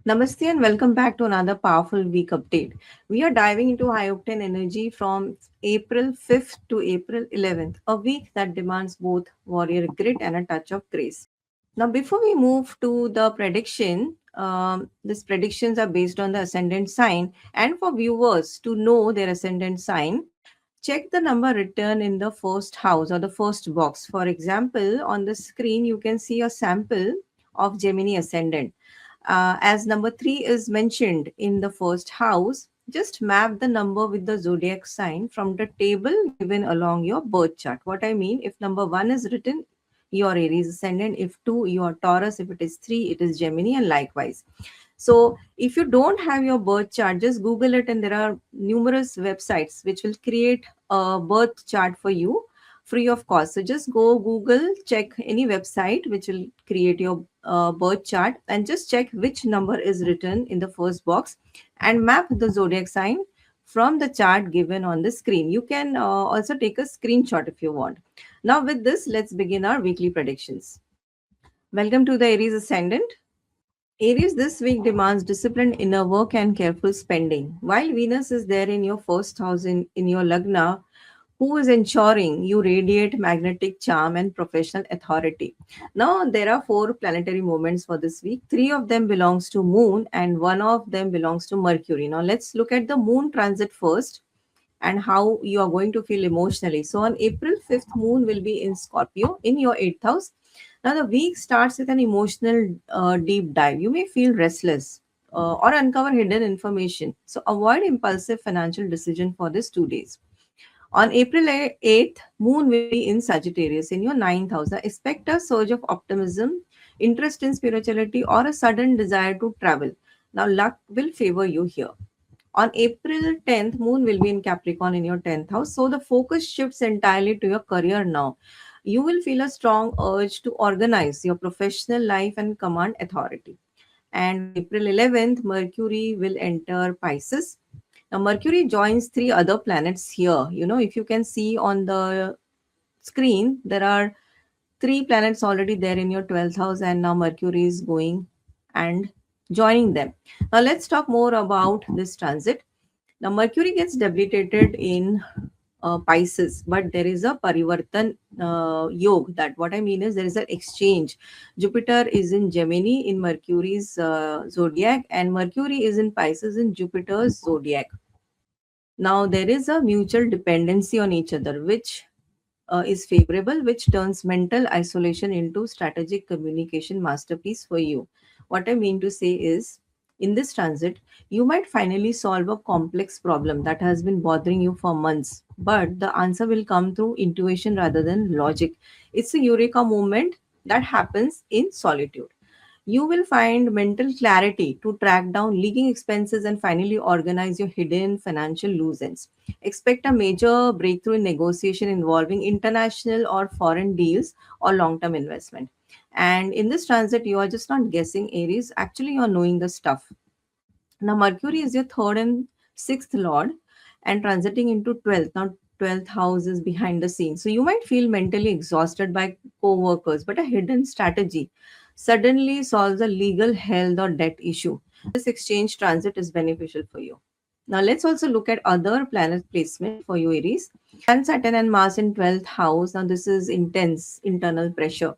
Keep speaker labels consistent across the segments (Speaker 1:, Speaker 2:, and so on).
Speaker 1: Namaste and welcome back to another powerful week update. We are diving into high octane energy from April 5th to April 11th, a week that demands both warrior grit and a touch of grace. Now, before we move to the prediction, these predictions are based on the ascendant sign, and for viewers to know their ascendant sign, check the number written in the first house or the first box. For example, on the screen, you can see a sample of Gemini ascendant. As number 3 is mentioned in the first house, just map the number with the zodiac sign from the table given along your birth chart. What I mean, if number 1 is written, your Aries ascendant, if 2, your Taurus, if it is 3, it is Gemini, and likewise. So, if you don't have your birth chart, just Google it, and there are numerous websites which will create a birth chart for you free of cost. So, just go Google, check any website which will create your birth chart, and just check which number is written in the first box and map the zodiac sign from the chart given on the screen. You can also take a screenshot if you want. Now, with this, let's begin our weekly predictions. Welcome to the Aries Ascendant. Aries this week demands disciplined inner work and careful spending. While Venus is there in your first house in your Lagna, who is ensuring you radiate magnetic charm and professional authority. Now, there are four planetary moments for this week. Three of them belongs to Moon and one of them belongs to Mercury. Now, let's look at the Moon transit first and how you are going to feel emotionally. So, on April 5th, Moon will be in Scorpio in your 8th house. Now, the week starts with an emotional deep dive. You may feel restless or uncover hidden information. So, avoid impulsive financial decision for these 2 days. On April 8th, Moon will be in Sagittarius in your 9th house. Now, expect a surge of optimism, interest in spirituality, or a sudden desire to travel. Now, luck will favor you here. On April 10th, Moon will be in Capricorn in your 10th house. So the focus shifts entirely to your career now. You will feel a strong urge to organize your professional life and command authority. And on April 11th, Mercury will enter Pisces. Now, Mercury joins three other planets here. You know, if you can see on the screen, there are three planets already there in your 12th house, and now Mercury is going and joining them. Now, let's talk more about this transit. Now, Mercury gets debilitated in Pisces, but there is a Parivartan Yog. That what I mean is there is an exchange. Jupiter is in Gemini in Mercury's zodiac, and Mercury is in Pisces in Jupiter's zodiac. Now, there is a mutual dependency on each other, which is favorable, which turns mental isolation into strategic communication masterpiece for you. What I mean to say is, in this transit, you might finally solve a complex problem that has been bothering you for months, but the answer will come through intuition rather than logic. It's a eureka moment that happens in solitude. You will find mental clarity to track down leaking expenses and finally organize your hidden financial loose ends. Expect a major breakthrough in negotiation involving international or foreign deals or long term investment. And in this transit, you are just not guessing, Aries. Actually, you are knowing the stuff. Now, Mercury is your third and sixth lord and transiting into 12th. Now, 12th house is behind the scenes. So, you might feel mentally exhausted by co workers, but a hidden strategy suddenly solves a legal, health, or debt issue. This exchange transit is beneficial for you. Now, let's also look at other planet placement for you, Aries. Sun, Saturn, and Mars in 12th house. Now, this is intense internal pressure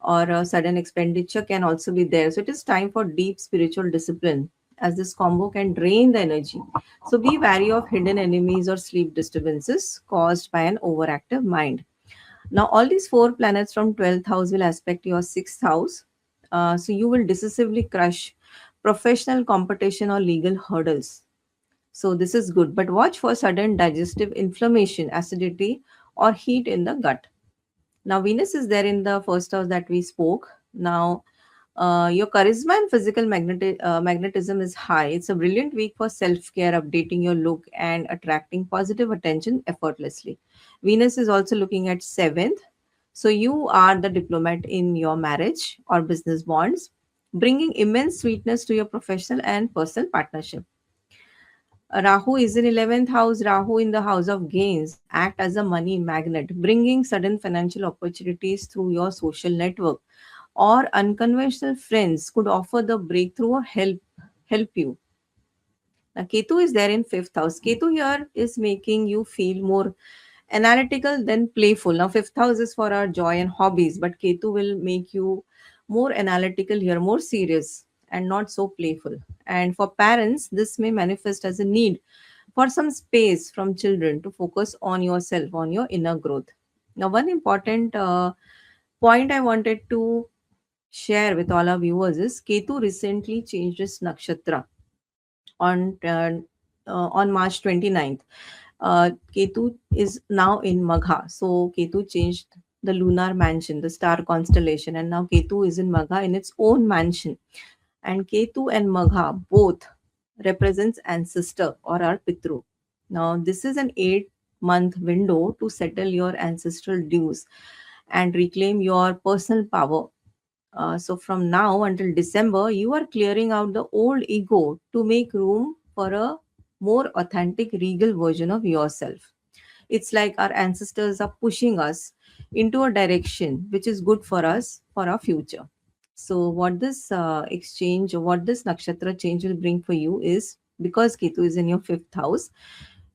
Speaker 1: or a sudden expenditure can also be there. So it is time for deep spiritual discipline as this combo can drain the energy. So be wary of hidden enemies or sleep disturbances caused by an overactive mind. Now, all these four planets from 12th house will aspect your 6th house. So you will decisively crush professional competition or legal hurdles. So this is good, but watch for sudden digestive inflammation, acidity, or heat in the gut. Now, Venus is there in the first house that we spoke. Now, your charisma and physical magnetism is high. It's a brilliant week for self care, updating your look, and attracting positive attention effortlessly. Venus is also looking at seventh. So, you are the diplomat in your marriage or business bonds, bringing immense sweetness to your professional and personal partnership. Rahu is in 11th house. Rahu in the house of gains act as a money magnet, bringing sudden financial opportunities through your social network. or unconventional friends could offer the breakthrough or help you. Now, Ketu is there in fifth house. Ketu here is making you feel more analytical than playful. Now, fifth house is for our joy and hobbies, but Ketu will make you more analytical here, more serious, and not so playful. And for parents, this may manifest as a need for some space from children to focus on yourself, on your inner growth. Now, one important point I wanted to share with all our viewers is Ketu recently changed its nakshatra on March 29th. Ketu is now in Magha. So Ketu changed the lunar mansion, the star constellation, and now Ketu is in Magha in its own mansion. And Ketu and Magha both represents ancestor or our Pitru. Now this is an 8-month window to settle your ancestral dues and reclaim your personal power. So from now until December, you are clearing out the old ego to make room for a more authentic, regal version of yourself. It's like our ancestors are pushing us into a direction which is good for us for our future. So, what this exchange or what this nakshatra change will bring for you is because Ketu is in your fifth house,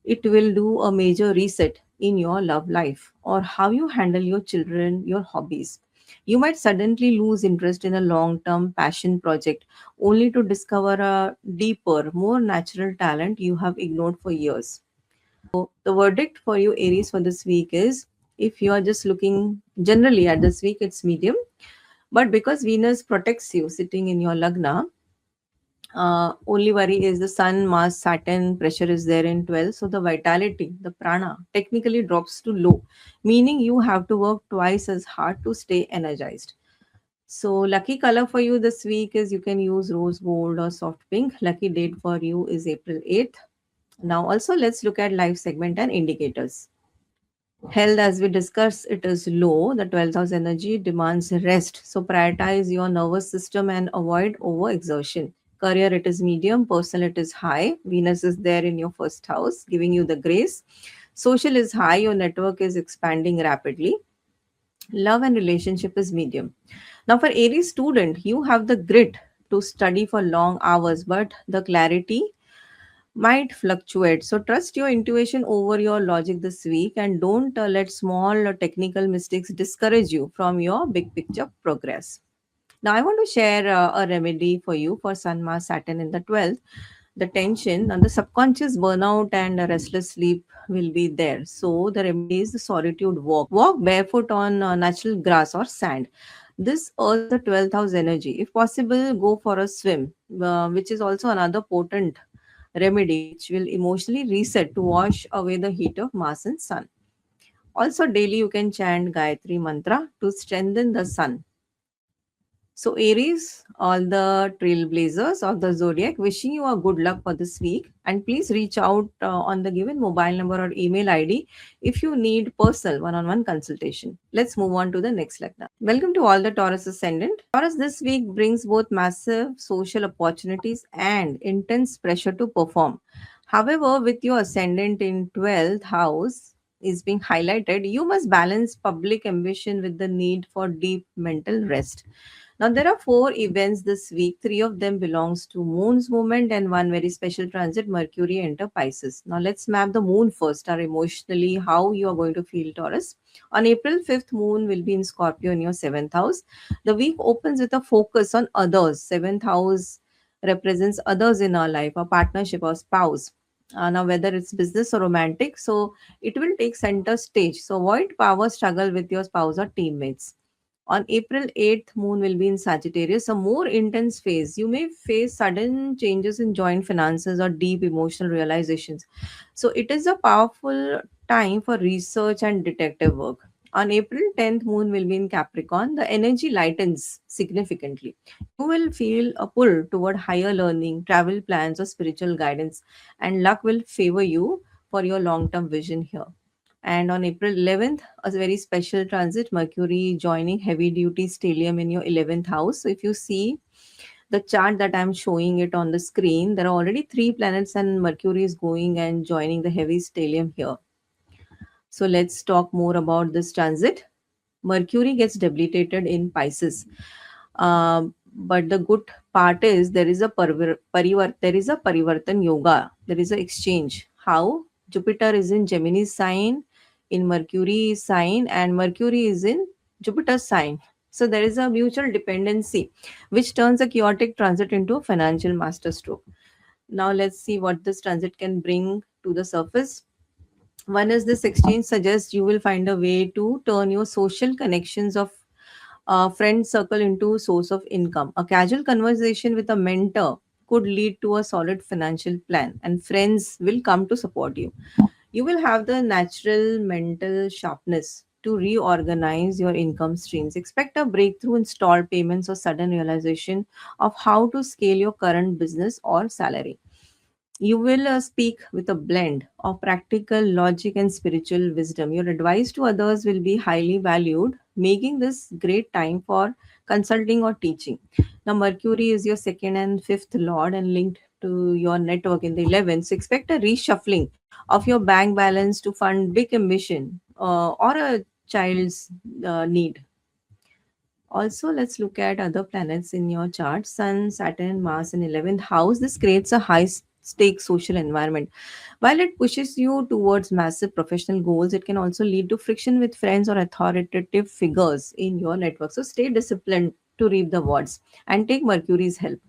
Speaker 1: it will do a major reset in your love life or how you handle your children, your hobbies. You might suddenly lose interest in a long term passion project only to discover a deeper, more natural talent you have ignored for years. So, the verdict for you, Aries, for this week is if you are just looking generally at this week, it's medium. But because Venus protects you sitting in your Lagna, only worry is the Sun, Mars, Saturn pressure is there in 12. So the vitality, the prana, technically drops to low, meaning you have to work twice as hard to stay energized. So lucky color for you this week is you can use rose gold or soft pink. Lucky date for you is April 8th. Now also let's look at life segment and indicators. Health, as we discussed, it is low. The 12th house energy demands rest. So prioritize your nervous system and avoid overexertion. Career, it is medium. Personal, it is high. Venus is there in your first house, giving you the grace. Social is high. Your network is expanding rapidly. Love and relationship is medium. Now, for Aries student, you have the grit to study for long hours, but the clarity might fluctuate. So trust your intuition over your logic this week and don't let small technical mistakes discourage you from your big picture progress. Now, I want to share a remedy for you for Sun Mars Saturn in the 12th. The tension and the subconscious burnout and restless sleep will be there. So, the remedy is the solitude walk. Walk barefoot on natural grass or sand. This earns the 12th house energy. If possible, go for a swim, which is also another potent remedy which will emotionally reset to wash away the heat of Mars and Sun. Also, daily you can chant Gayatri Mantra to strengthen the Sun. So, Aries, all the trailblazers of the zodiac, wishing you a good luck for this week. And please reach out on the given mobile number or email ID if you need personal one on one consultation. Let's move on to the next Lagna. Welcome to all the Taurus Ascendant. Taurus this week brings both massive social opportunities and intense pressure to perform. However, with your ascendant in 12th house, is being highlighted, you must balance public ambition with the need for deep mental rest. Now there are four events this week. Three of them belongs to Moon's movement and one very special transit Mercury enter Pisces. Now let's map the Moon first. Or emotionally, how you are going to feel, Taurus. On April 5th, Moon will be in Scorpio in your seventh house. The week opens with a focus on others. Seventh house represents others in our life, a partnership, or spouse. Now whether it's business or romantic, so it will take center stage. So avoid power struggle with your spouse or teammates. On April 8th, Moon will be in Sagittarius, a more intense phase. You may face sudden changes in joint finances or deep emotional realizations. So, it is a powerful time for research and detective work. On April 10th, Moon will be in Capricorn. The energy lightens significantly. You will feel a pull toward higher learning, travel plans, or spiritual guidance, and luck will favor you for your long term vision here. And on April 11th, a very special transit, Mercury joining heavy duty stellium in your 11th house. So if you see the chart that I'm showing it on the screen, there are already three planets and Mercury is going and joining the heavy stellium here. So let's talk more about this transit. Mercury gets debilitated in Pisces. But the good part is there is a parivartan yoga. There is a exchange. How Jupiter is in Gemini's sign, in Mercury's sign, and Mercury is in Jupiter's sign. So there is a mutual dependency, which turns a chaotic transit into a financial masterstroke. Now let's see what this transit can bring to the surface. One is this exchange suggests you will find a way to turn your social connections of a friend circle into source of income. A casual conversation with a mentor could lead to a solid financial plan, and friends will come to support you. You will have the natural mental sharpness to reorganize your income streams. Expect a breakthrough in stalled payments or sudden realization of how to scale your current business or salary. You will speak with a blend of practical logic and spiritual wisdom. Your advice to others will be highly valued, making this great time for consulting or teaching. Now, Mercury is your second and fifth lord and linked to your network in the 11th. So, expect a reshuffling of your bank balance to fund big ambition or a child's need. Also, let's look at other planets in your chart: Sun, Saturn, Mars in 11th house. This creates a high stake social environment. While it pushes you towards massive professional goals, it can also lead to friction with friends or authoritative figures in your network. So, stay disciplined to reap the rewards and take Mercury's help.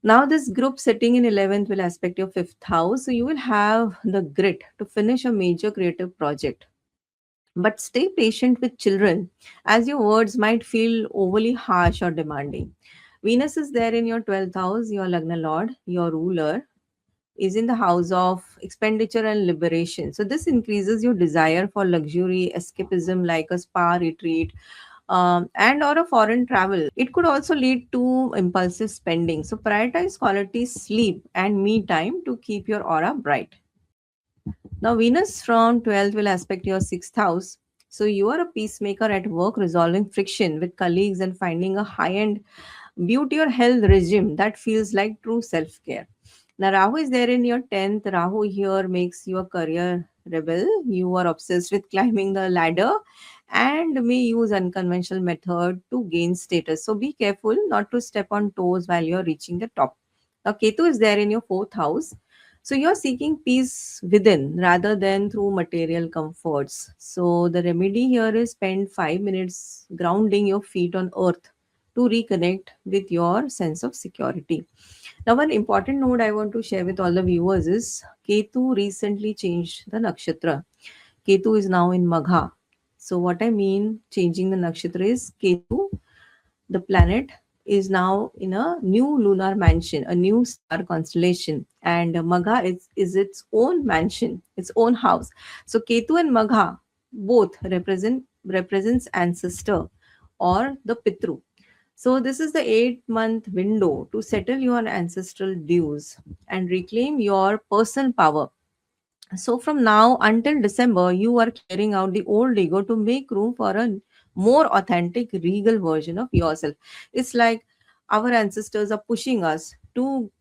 Speaker 1: Now, this group sitting in 11th will aspect your fifth house. So, you will have the grit to finish a major creative project, but stay patient with children, as your words might feel overly harsh or demanding. Venus is there in your 12th house, your Lagna Lord, your ruler, is in the house of expenditure and liberation. So, this increases your desire for luxury, escapism like a spa retreat. And or a foreign travel. It could also lead to impulsive spending. So prioritize quality sleep and me time to keep your aura bright. Now, Venus from 12th will aspect your 6th house. So, you are a peacemaker at work, resolving friction with colleagues and finding a high end beauty or health regime that feels like true self care. Now, Rahu is there in your 10th. Rahu here makes you a career rebel. You are obsessed with climbing the ladder and may use unconventional method to gain status. So, be careful not to step on toes while you're reaching the top. Now, Ketu is there in your 4th house. So you're seeking peace within rather than through material comforts. So the remedy here is spend 5 minutes grounding your feet on earth to reconnect with your sense of security. Now, one important note I want to share with all the viewers is Ketu recently changed the nakshatra. Ketu is now in Magha. So what I mean changing the nakshatra is Ketu, the planet, is now in a new lunar mansion, a new star constellation, and Magha is its own mansion, its own house. So Ketu and Magha both represents ancestor or the Pitru. So this is the 8 month window to settle your ancestral dues and reclaim your personal power. So from now until December, you are clearing out the old ego to make room for a more authentic, regal version of yourself. It's like our ancestors are pushing us to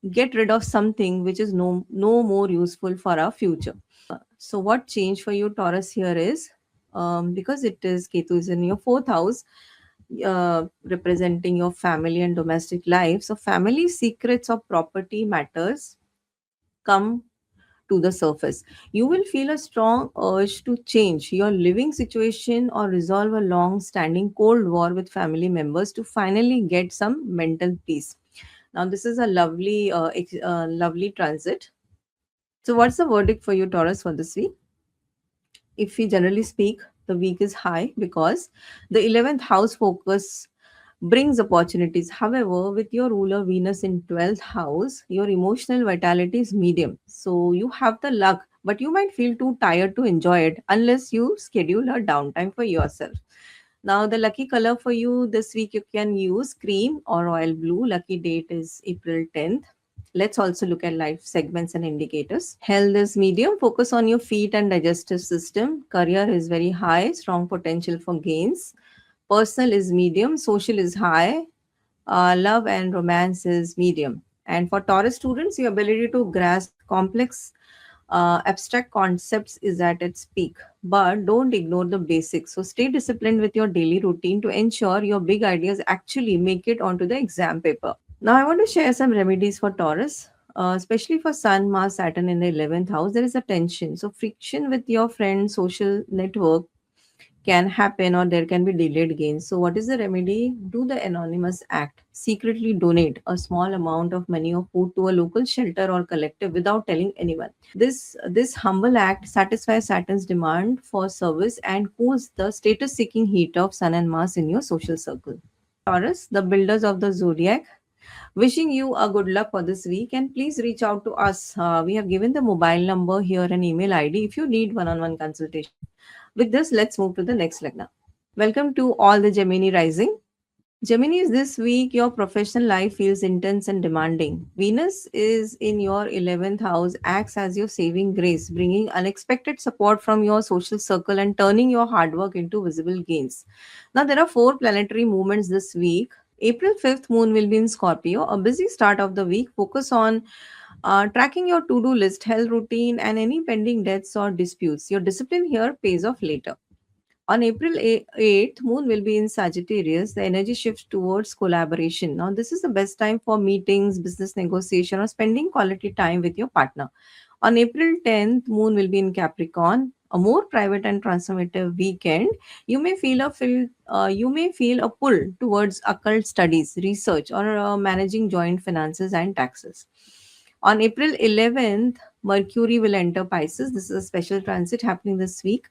Speaker 1: get rid of something which is no more useful for our future. So what changed for you, Taurus, here is because it is Ketu is in your fourth house, representing your family and domestic life. So family secrets or property matters come to the surface. You will feel a strong urge to change your living situation or resolve a long standing cold war with family members to finally get some mental peace. Now, this is a lovely transit. So, what's the verdict for you, Taurus, for this week? If we generally speak, the week is high because the 11th house focus brings opportunities. However, with your ruler Venus in 12th house, your emotional vitality is medium. So you have the luck, but you might feel too tired to enjoy it unless you schedule a downtime for yourself. Now, the lucky color for you this week, you can use cream or royal blue. Lucky date is April 10th. Let's also look at life segments and indicators. Health is medium, focus on your feet and digestive system. Career is very high, strong potential for gains. Personal is medium, social is high, love and romance is medium. And for Taurus students, your ability to grasp complex Abstract concepts is at its peak, but don't ignore the basics. So stay disciplined with your daily routine to ensure your big ideas actually make it onto the exam paper. Now, I want to share some remedies for Taurus, especially for Sun, Mars, Saturn in the 11th house. There is a tension. So, friction with your friend, social network can happen, or there can be delayed gains. So, what is the remedy? Do the anonymous act. Secretly donate a small amount of money or food to a local shelter or collective without telling anyone. This humble act satisfies Saturn's demand for service and cools the status seeking heat of Sun and Mars in your social circle. Taurus, the builders of the zodiac, wishing you a good luck for this week, and please reach out to us. We have given the mobile number here and email ID if you need one-on-one consultation. With this, let's move to the next Lagna. Welcome to all the Gemini rising. Geminis, this week your professional life feels intense and demanding. Venus is in your 11th house, acts as your saving grace, bringing unexpected support from your social circle and turning your hard work into visible gains. Now, there are four planetary movements this week. April 5th, moon will be in Scorpio. A busy start of the week. Focus on tracking your to do list, health routine, and any pending debts or disputes. Your discipline here pays off later. On April 8th, Moon will be in Sagittarius. The energy shifts towards collaboration. Now, this is the best time for meetings, business negotiation, or spending quality time with your partner. On April 10th, Moon will be in Capricorn. A more private and transformative weekend. You may feel a pull towards occult studies, research, or managing joint finances and taxes. On April 11th, Mercury will enter Pisces. This is a special transit happening this week.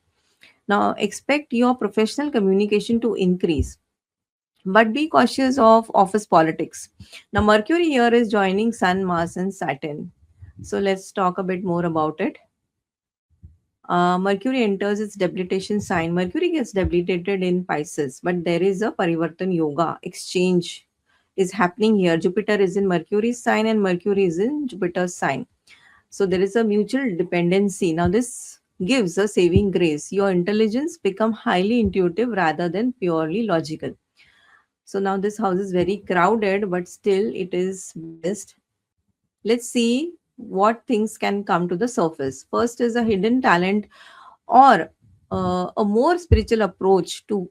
Speaker 1: Now, expect your professional communication to increase, but be cautious of office politics. Now, Mercury here is joining Sun, Mars, and Saturn. So, let's talk a bit more about it. Mercury enters its debilitation sign. Mercury gets debilitated in Pisces, but there is a Parivartan Yoga exchange is happening here. Jupiter is in Mercury's sign and Mercury is in Jupiter's sign. So there is a mutual dependency. Now this gives a saving grace. Your intelligence become highly intuitive rather than purely logical. So now this house is very crowded, but still it is blessed. Let's see what things can come to the surface. First is a hidden talent or a more spiritual approach to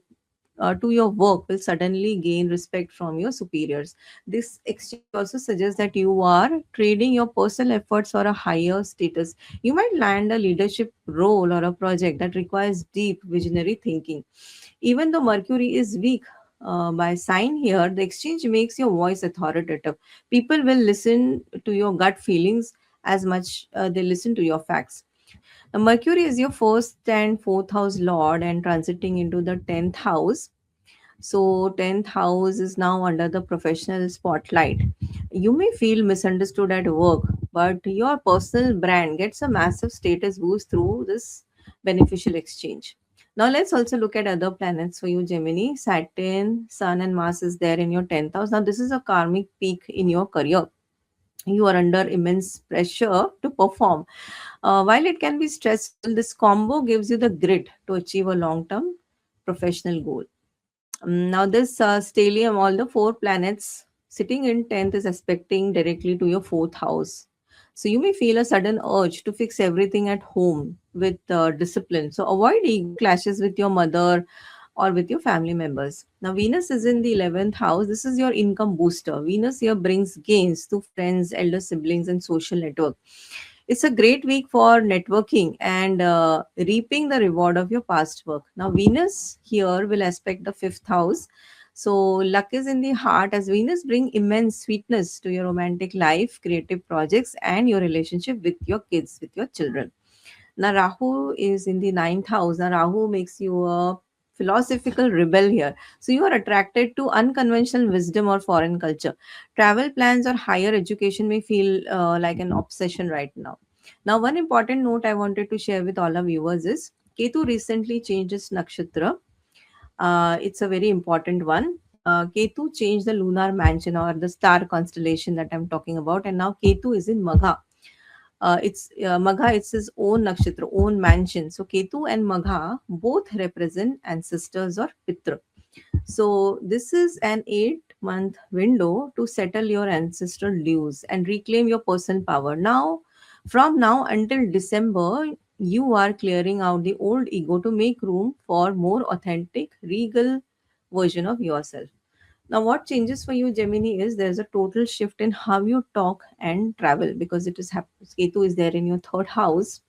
Speaker 1: your work will suddenly gain respect from your superiors. This exchange also suggests that you are trading your personal efforts for a higher status. You might land a leadership role or a project that requires deep visionary thinking. Even though Mercury is weak by sign here, the exchange makes your voice authoritative. People will listen to your gut feelings as much they listen to your facts. Now, Mercury is your first and fourth house lord and transiting into the 10th house. So 10th house is now under the professional spotlight. You may feel misunderstood at work, but your personal brand gets a massive status boost through this beneficial exchange. Now let's also look at other planets for you, Gemini. Saturn, Sun, and Mars is there in your 10th house. Now this is a karmic peak in your career. You are under immense pressure to perform. While it can be stressful, this combo gives you the grit to achieve a long-term professional goal. Now, this stellium, all the four planets sitting in 10th is aspecting directly to your fourth house. So, you may feel a sudden urge to fix everything at home with discipline. So, avoid ego clashes with your mother or with your family members. Now, Venus is in the 11th house. This is your income booster. Venus here brings gains to friends, elder siblings, and social network. It's a great week for networking and reaping the reward of your past work. Now, Venus here will aspect the fifth house. So, luck is in the heart as Venus bring immense sweetness to your romantic life, creative projects, and your relationship with your kids, with your children. Now, Rahu is in the ninth house. Now, Rahu makes you a philosophical rebel here. So, you are attracted to unconventional wisdom or foreign culture. Travel plans or higher education may feel like an obsession right now. Now, one important note I wanted to share with all our viewers is Ketu recently changed its nakshatra. It's a very important one. Ketu changed the lunar mansion or the star constellation that I'm talking about, and now Ketu is in Magha. It's Magha, it's his own nakshatra, own mansion. So Ketu and Magha both represent ancestors or Pitra. So this is an 8-month window to settle your ancestral dues and reclaim your personal power. Now, From now until December, you are clearing out the old ego to make room for more authentic, regal version of yourself. Now, what changes for you, Gemini, is there's a total shift in how you talk and travel because it is Ketu is there in your third house.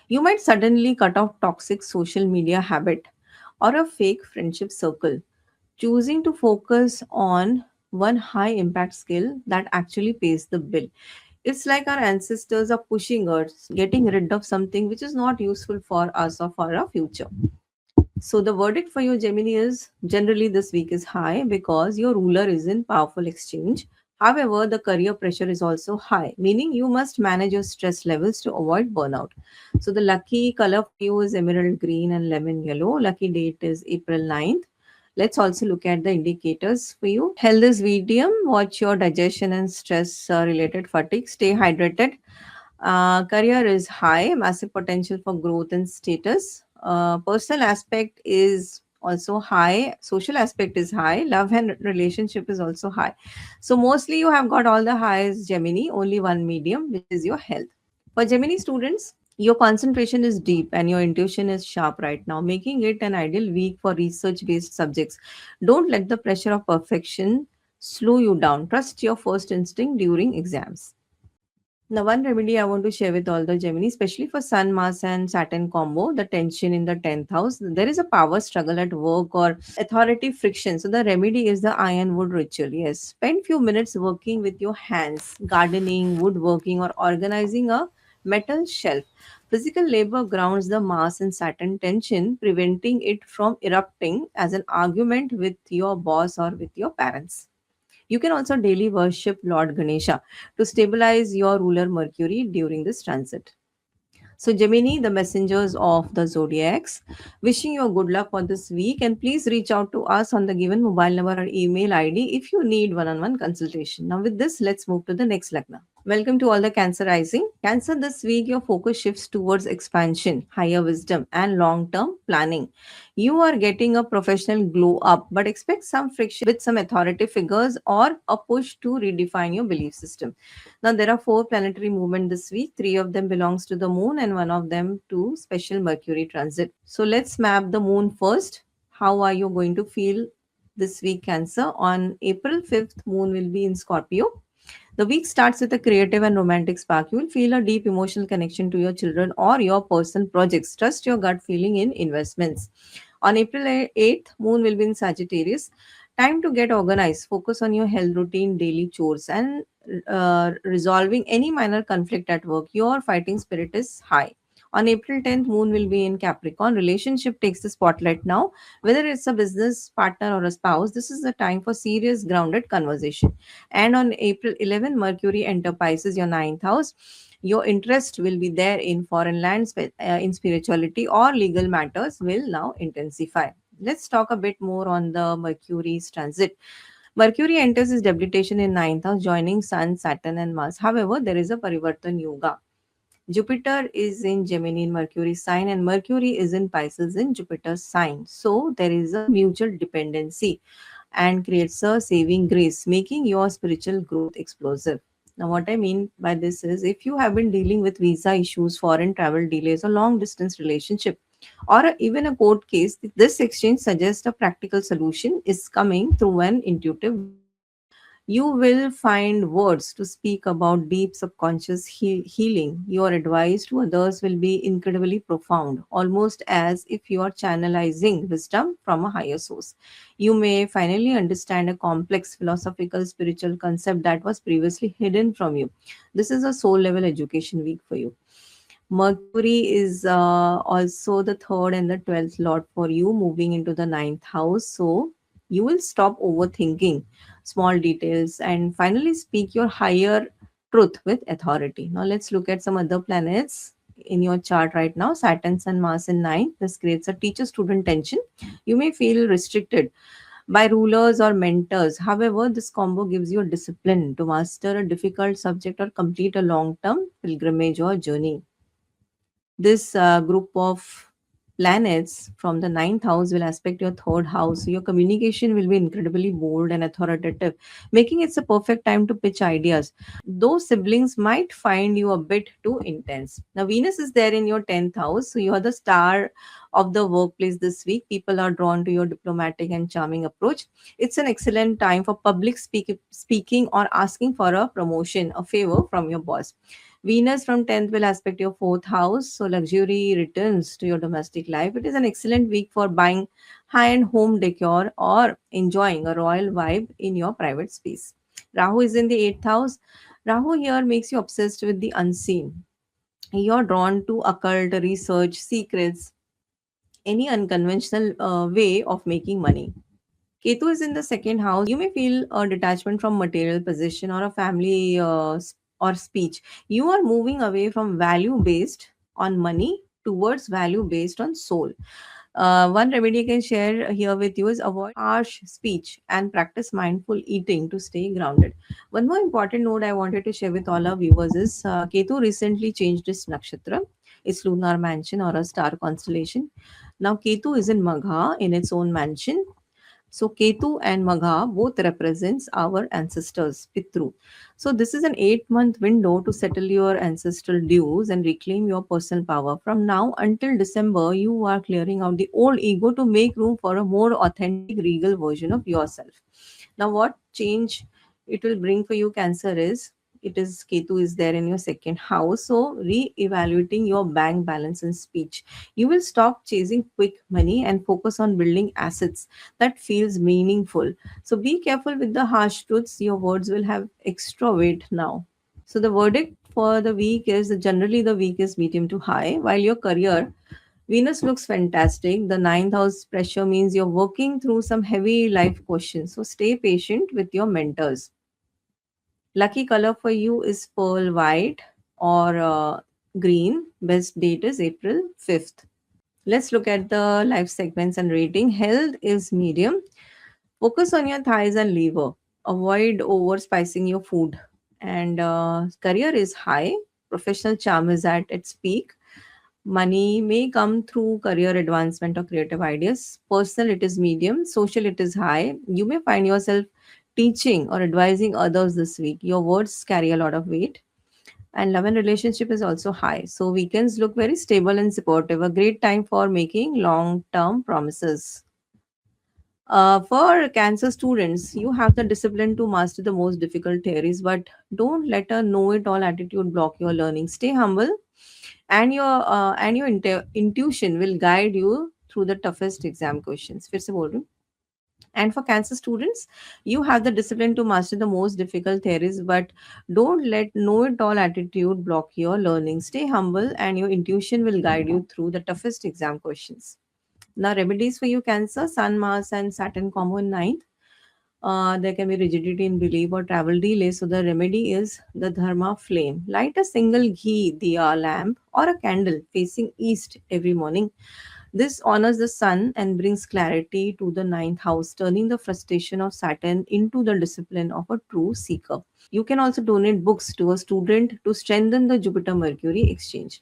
Speaker 1: You might suddenly cut off toxic social media habit or a fake friendship circle, choosing to focus on one high impact skill that actually pays the bill. It's like our ancestors are pushing us, getting rid of something which is not useful for us or for our future. So the verdict for you, Gemini, is generally this week is high because your ruler is in powerful exchange. However, the career pressure is also high, meaning you must manage your stress levels to avoid burnout. So the lucky color for you is emerald green and lemon yellow. Lucky date is April 9th. Let's also look at the indicators for you. Health is medium. Watch your digestion and stress related fatigue. Stay hydrated. Career is high, massive potential for growth and status. Personal aspect is also high, social aspect is high, love and relationship is also high. So, mostly you have got all the highs, Gemini, only one medium, which is your health. For Gemini students, your concentration is deep and your intuition is sharp right now, making it an ideal week for research based subjects. Don't let the pressure of perfection slow you down. Trust your first instinct during exams. Now, one remedy I want to share with all the Gemini, especially for Sun, Mars, and Saturn combo, the tension in the 10th house. There is a power struggle at work or authority friction. So, the remedy is the ironwood ritual. Yes, spend few minutes working with your hands, gardening, woodworking, or organizing a metal shelf. Physical labor grounds the Mars and Saturn tension, preventing it from erupting as an argument with your boss or with your parents. You can also daily worship Lord Ganesha to stabilize your ruler Mercury during this transit. So, Gemini, the messengers of the zodiacs, wishing you a good luck for this week. And please reach out to us on the given mobile number or email ID if you need one on one consultation. Now, with this, let's move to the next Lagna. Welcome to all the Cancer rising. Cancer, this week your focus shifts towards expansion, higher wisdom, and long term planning. You are getting a professional glow up, but expect some friction with some authority figures or a push to redefine your belief system. Now there are four planetary movements this week. Three of them belongs to the moon and one of them to special Mercury transit. So let's map the moon first. How are you going to feel this week, Cancer? On April 5th, moon will be in Scorpio. The week starts with a creative and romantic spark. You will feel a deep emotional connection to your children or your personal projects. Trust your gut feeling in investments. On April 8th, moon will be in Sagittarius. Time to get organized. Focus on your health routine, daily chores, and resolving any minor conflict at work. Your fighting spirit is high. On April 10th, moon will be in Capricorn. Relationship takes the spotlight now. Whether it's a business partner or a spouse, this is the time for serious, grounded conversation. And on April 11th, Mercury enterprises your ninth house. Your interest will be there in foreign lands, in spirituality, or legal matters will now intensify. Let's talk a bit more on the Mercury's transit. Mercury enters his debilitation in ninth house, joining Sun, Saturn, and Mars. However, there is a Parivartan Yoga. Jupiter is in Gemini in Mercury's sign, and Mercury is in Pisces in Jupiter's sign. So there is a mutual dependency and creates a saving grace, making your spiritual growth explosive. Now, what I mean by this is if you have been dealing with visa issues, foreign travel delays, or long distance relationship, or even a court case, this exchange suggests a practical solution is coming through an intuitive way. You will find words to speak about deep subconscious healing. Your advice to others will be incredibly profound, almost as if you are channelizing wisdom from a higher source. You may finally understand a complex philosophical spiritual concept that was previously hidden from you. This is a soul level education week for you. Mercury is also the third and the 12th lord for you, moving into the ninth house. So you will stop overthinking small details and finally speak your higher truth with authority. Now, let's look at some other planets in your chart right now. Saturn, Sun, Mars in ninth. This creates a teacher student tension. You may feel restricted by rulers or mentors. However, this combo gives you a discipline to master a difficult subject or complete a long term pilgrimage or journey. This group of planets from the ninth house will aspect your third house. So your communication will be incredibly bold and authoritative, making it a perfect time to pitch ideas. Those siblings might find you a bit too intense. Now, Venus is there in your 10th house, so you are the star of the workplace this week. People are drawn to your diplomatic and charming approach. It's an excellent time for speaking or asking for a promotion, a favor from your boss. Venus from 10th will aspect your fourth house, so luxury returns to your domestic life. It is an excellent week for buying high end home decor or enjoying a royal vibe in your private space. Rahu is in the 8th house. Rahu here makes you obsessed with the unseen. You're drawn to occult research, secrets, any unconventional way of making money. Ketu is in the second house. You may feel a detachment from material possession or a family or speech. You are moving away from value based on money towards value based on soul. One remedy I can share here with you is avoid harsh speech and practice mindful eating to stay grounded. One more important note I wanted to share with all our viewers is Ketu recently changed its nakshatra, its lunar mansion or a star constellation. Now Ketu is in Magha in its own mansion, so Ketu and Magha both represents our ancestors, Pitru. So this is an 8-month window to settle your ancestral dues and reclaim your personal power. From now until December, you are clearing out the old ego to make room for a more authentic, regal version of yourself. Now, what change it will bring for you, Cancer, is it is Ketu is there in your second house. So, re-evaluating your bank balance and speech. You will stop chasing quick money and focus on building assets that feels meaningful. So, be careful with the harsh truths. Your words will have extra weight now. So, the verdict for the week is that generally the week is medium to high, while your career Venus looks fantastic. The ninth house pressure means you're working through some heavy life questions. So stay patient with your mentors. Lucky color for you is pearl white or green. Best date is April 5th. Let's look at the life segments and rating. Health is medium. Focus on your thighs and liver. Avoid over spicing your food. And career is high. Professional charm is at its peak. Money may come through career advancement or creative ideas. Personal, it is medium. Social, it is high. You may find yourself teaching or advising others this week. Your words carry a lot of weight. And love and relationship is also high. So weekends look very stable and supportive. A great time for making long term promises. For cancer students, you have the discipline to master the most difficult theories, but don't let a know it all attitude block your learning. Stay humble and your intuition will guide you through the toughest exam questions. फिर से बोल रही हूँ. And for cancer students, you have the discipline to master the most difficult theories, but don't let know it all attitude block your learning. Stay humble and your intuition will guide you through the toughest exam questions. Now, remedies for you, Cancer: Sun, Mars, and Saturn combo in ninth. There can be rigidity in belief or travel delay. So the remedy is the dharma flame. Light a single ghee diya lamp or a candle facing east every morning. This honors the sun and brings clarity to the ninth house, turning the frustration of Saturn into the discipline of a true seeker. You can also donate books to a student to strengthen the Jupiter Mercury exchange.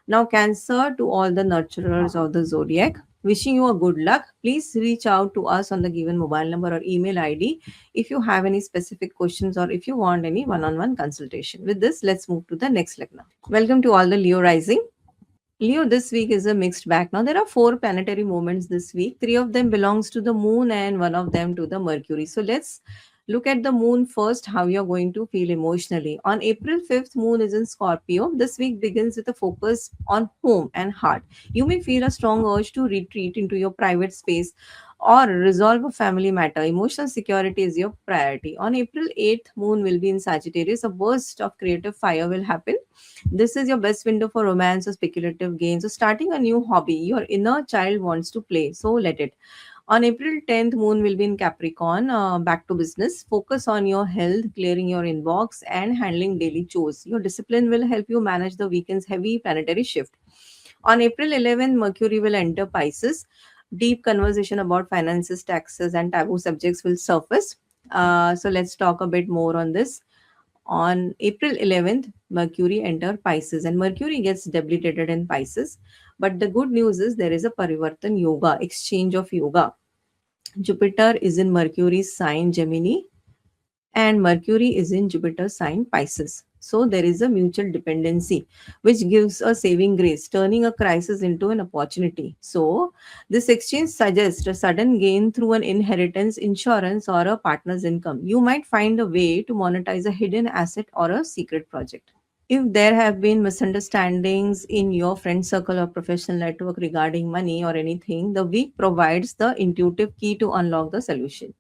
Speaker 1: Now, Cancer, to all the nurturers of the zodiac, wishing you a good luck. Please reach out to us on the given mobile number or email ID if you have any specific questions or if you want any one on one consultation. With this, let's move to the next Lagna. Welcome to all the Leo rising. Leo, this week is a mixed bag. Now there are four planetary movements this week. Three of them belongs to the moon and one of them to the Mercury. So let's look at the moon first, how you're going to feel emotionally. On April 5th, moon is in Scorpio. This week begins with a focus on home and heart. You may feel a strong urge to retreat into your private space or resolve a family matter. Emotional security is your priority. On April 8th, moon will be in Sagittarius. A burst of creative fire will happen. This is your best window for romance or speculative gains. So, starting a new hobby, your inner child wants to play, so let it. On April 10th, moon will be in Capricorn. Back to business. Focus on your health, clearing your inbox, and handling daily chores. Your discipline will help you manage the weekend's heavy planetary shift. On April 11th, Mercury will enter Pisces. Deep conversation about finances, taxes, and taboo subjects will surface. So let's talk a bit more on this. On April 11th, Mercury enter Pisces, and Mercury gets debilitated in Pisces. But the good news is there is a Parivartan Yoga, exchange of yoga. Jupiter is in Mercury's sign Gemini, and Mercury is in Jupiter's sign Pisces. So there is a mutual dependency, which gives a saving grace, turning a crisis into an opportunity. So this exchange suggests a sudden gain through an inheritance, insurance, or a partner's income. You might find a way to monetize a hidden asset or a secret project. If there have been misunderstandings in your friend circle or professional network regarding money or anything, the week provides the intuitive key to unlock the solution.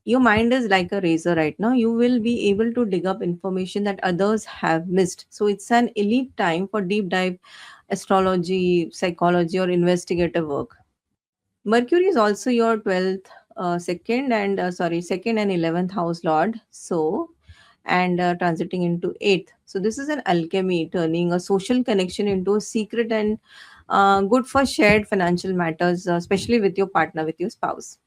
Speaker 1: Your mind is like a razor right now. You will be able to dig up information that others have missed. So it's an elite time for deep dive astrology, psychology, or investigative work. Mercury is also your 12th, second and 11th house lord. So, and transiting into 8th. So, this is an alchemy, turning a social connection into a secret and good for shared financial matters, especially with your partner, with your spouse.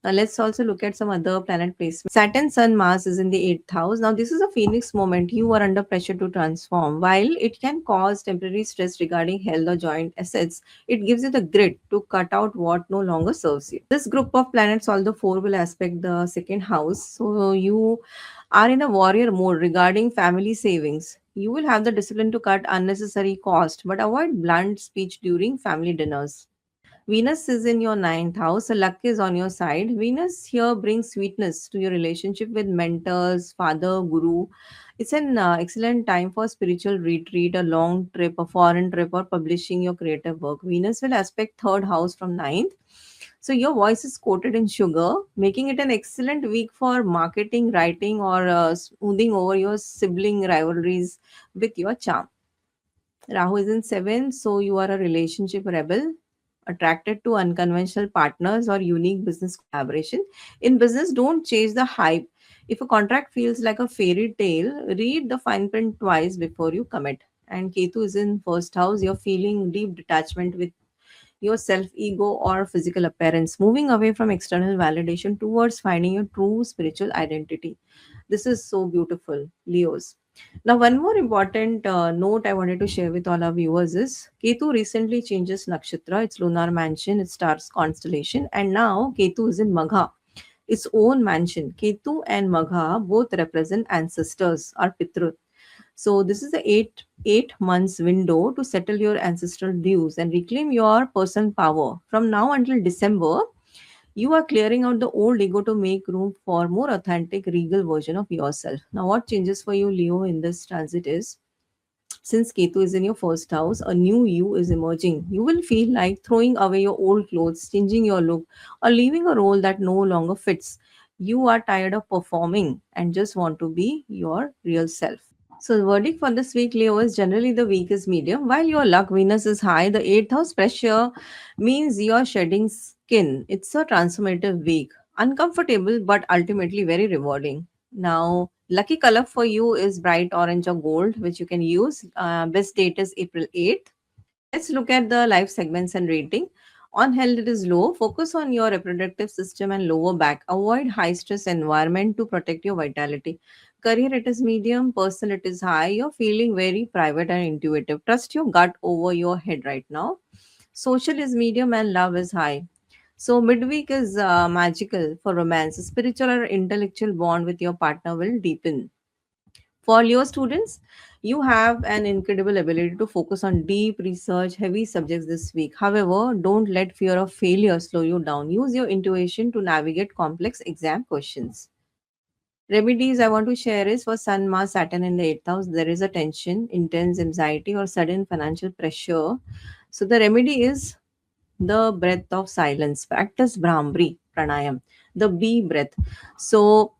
Speaker 1: Now let's also look at some other planet placement. Saturn, Sun, Mars is in the eighth house. Now this is a phoenix moment. You are under pressure to transform. While it can cause temporary stress regarding health or joint assets, it gives you the grit to cut out what no longer serves you. This group of planets, all the four, will aspect the second house. So you are in a warrior mode regarding family savings. You will have the discipline to cut unnecessary cost, but avoid blunt speech during family dinners. Venus is in your ninth house, so luck is on your side. Venus here brings sweetness to your relationship with mentors, father, guru. It's an excellent time for spiritual retreat, a long trip, a foreign trip, or publishing your creative work. Venus will aspect third house from ninth. So your voice is coated in sugar, making it an excellent week for marketing, writing, or smoothing over your sibling rivalries with your charm. Rahu is in seventh, so you are a relationship rebel, attracted to unconventional partners or unique business collaboration. In business, don't chase the hype. If a contract feels like a fairy tale, read the fine print twice before you commit. And Ketu is in first house, you're feeling deep detachment with your self ego or physical appearance, moving away from external validation towards finding your true spiritual identity. This is so beautiful, Leos. Now, one more important note I wanted to share with all our viewers is Ketu recently changes nakshatra, its lunar mansion, its stars constellation, and now Ketu is in Magha, its own mansion. Ketu and Magha both represent ancestors or Pitru. So this is the eight months window to settle your ancestral dues and reclaim your personal power. From now until December, you are clearing out the old ego to make room for more authentic, regal version of yourself. Now, what changes for you, Leo, in this transit is since Ketu is in your first house, a new you is emerging. You will feel like throwing away your old clothes, changing your look, or leaving a role that no longer fits. You are tired of performing and just want to be your real self. So the verdict for this week, Leo, is generally the week is medium. While your luck Venus is high, the eighth house pressure means you are shedding skin. It's a transformative week. Uncomfortable, but ultimately very rewarding. Now, lucky color for you is bright orange or gold, which you can use. Best date is April 8th. Let's look at the life segments and rating. On health, it is low. Focus on your reproductive system and lower back. Avoid high stress environment to protect your vitality. Career, it is medium. Personal, it is high. You're feeling very private and intuitive. Trust your gut over your head right now. Social is medium and love is high. So midweek is magical for romance. A spiritual or intellectual bond with your partner will deepen. For Leo students, you have an incredible ability to focus on deep research, heavy subjects this week. However, don't let fear of failure slow you down. Use your intuition to navigate complex exam questions. Remedies I want to share is for Sun, Mars, Saturn in the 8th house. There is a tension, intense anxiety, or sudden financial pressure. So the remedy is the breath of silence. Practice Brahmri pranayam, the B breath. So,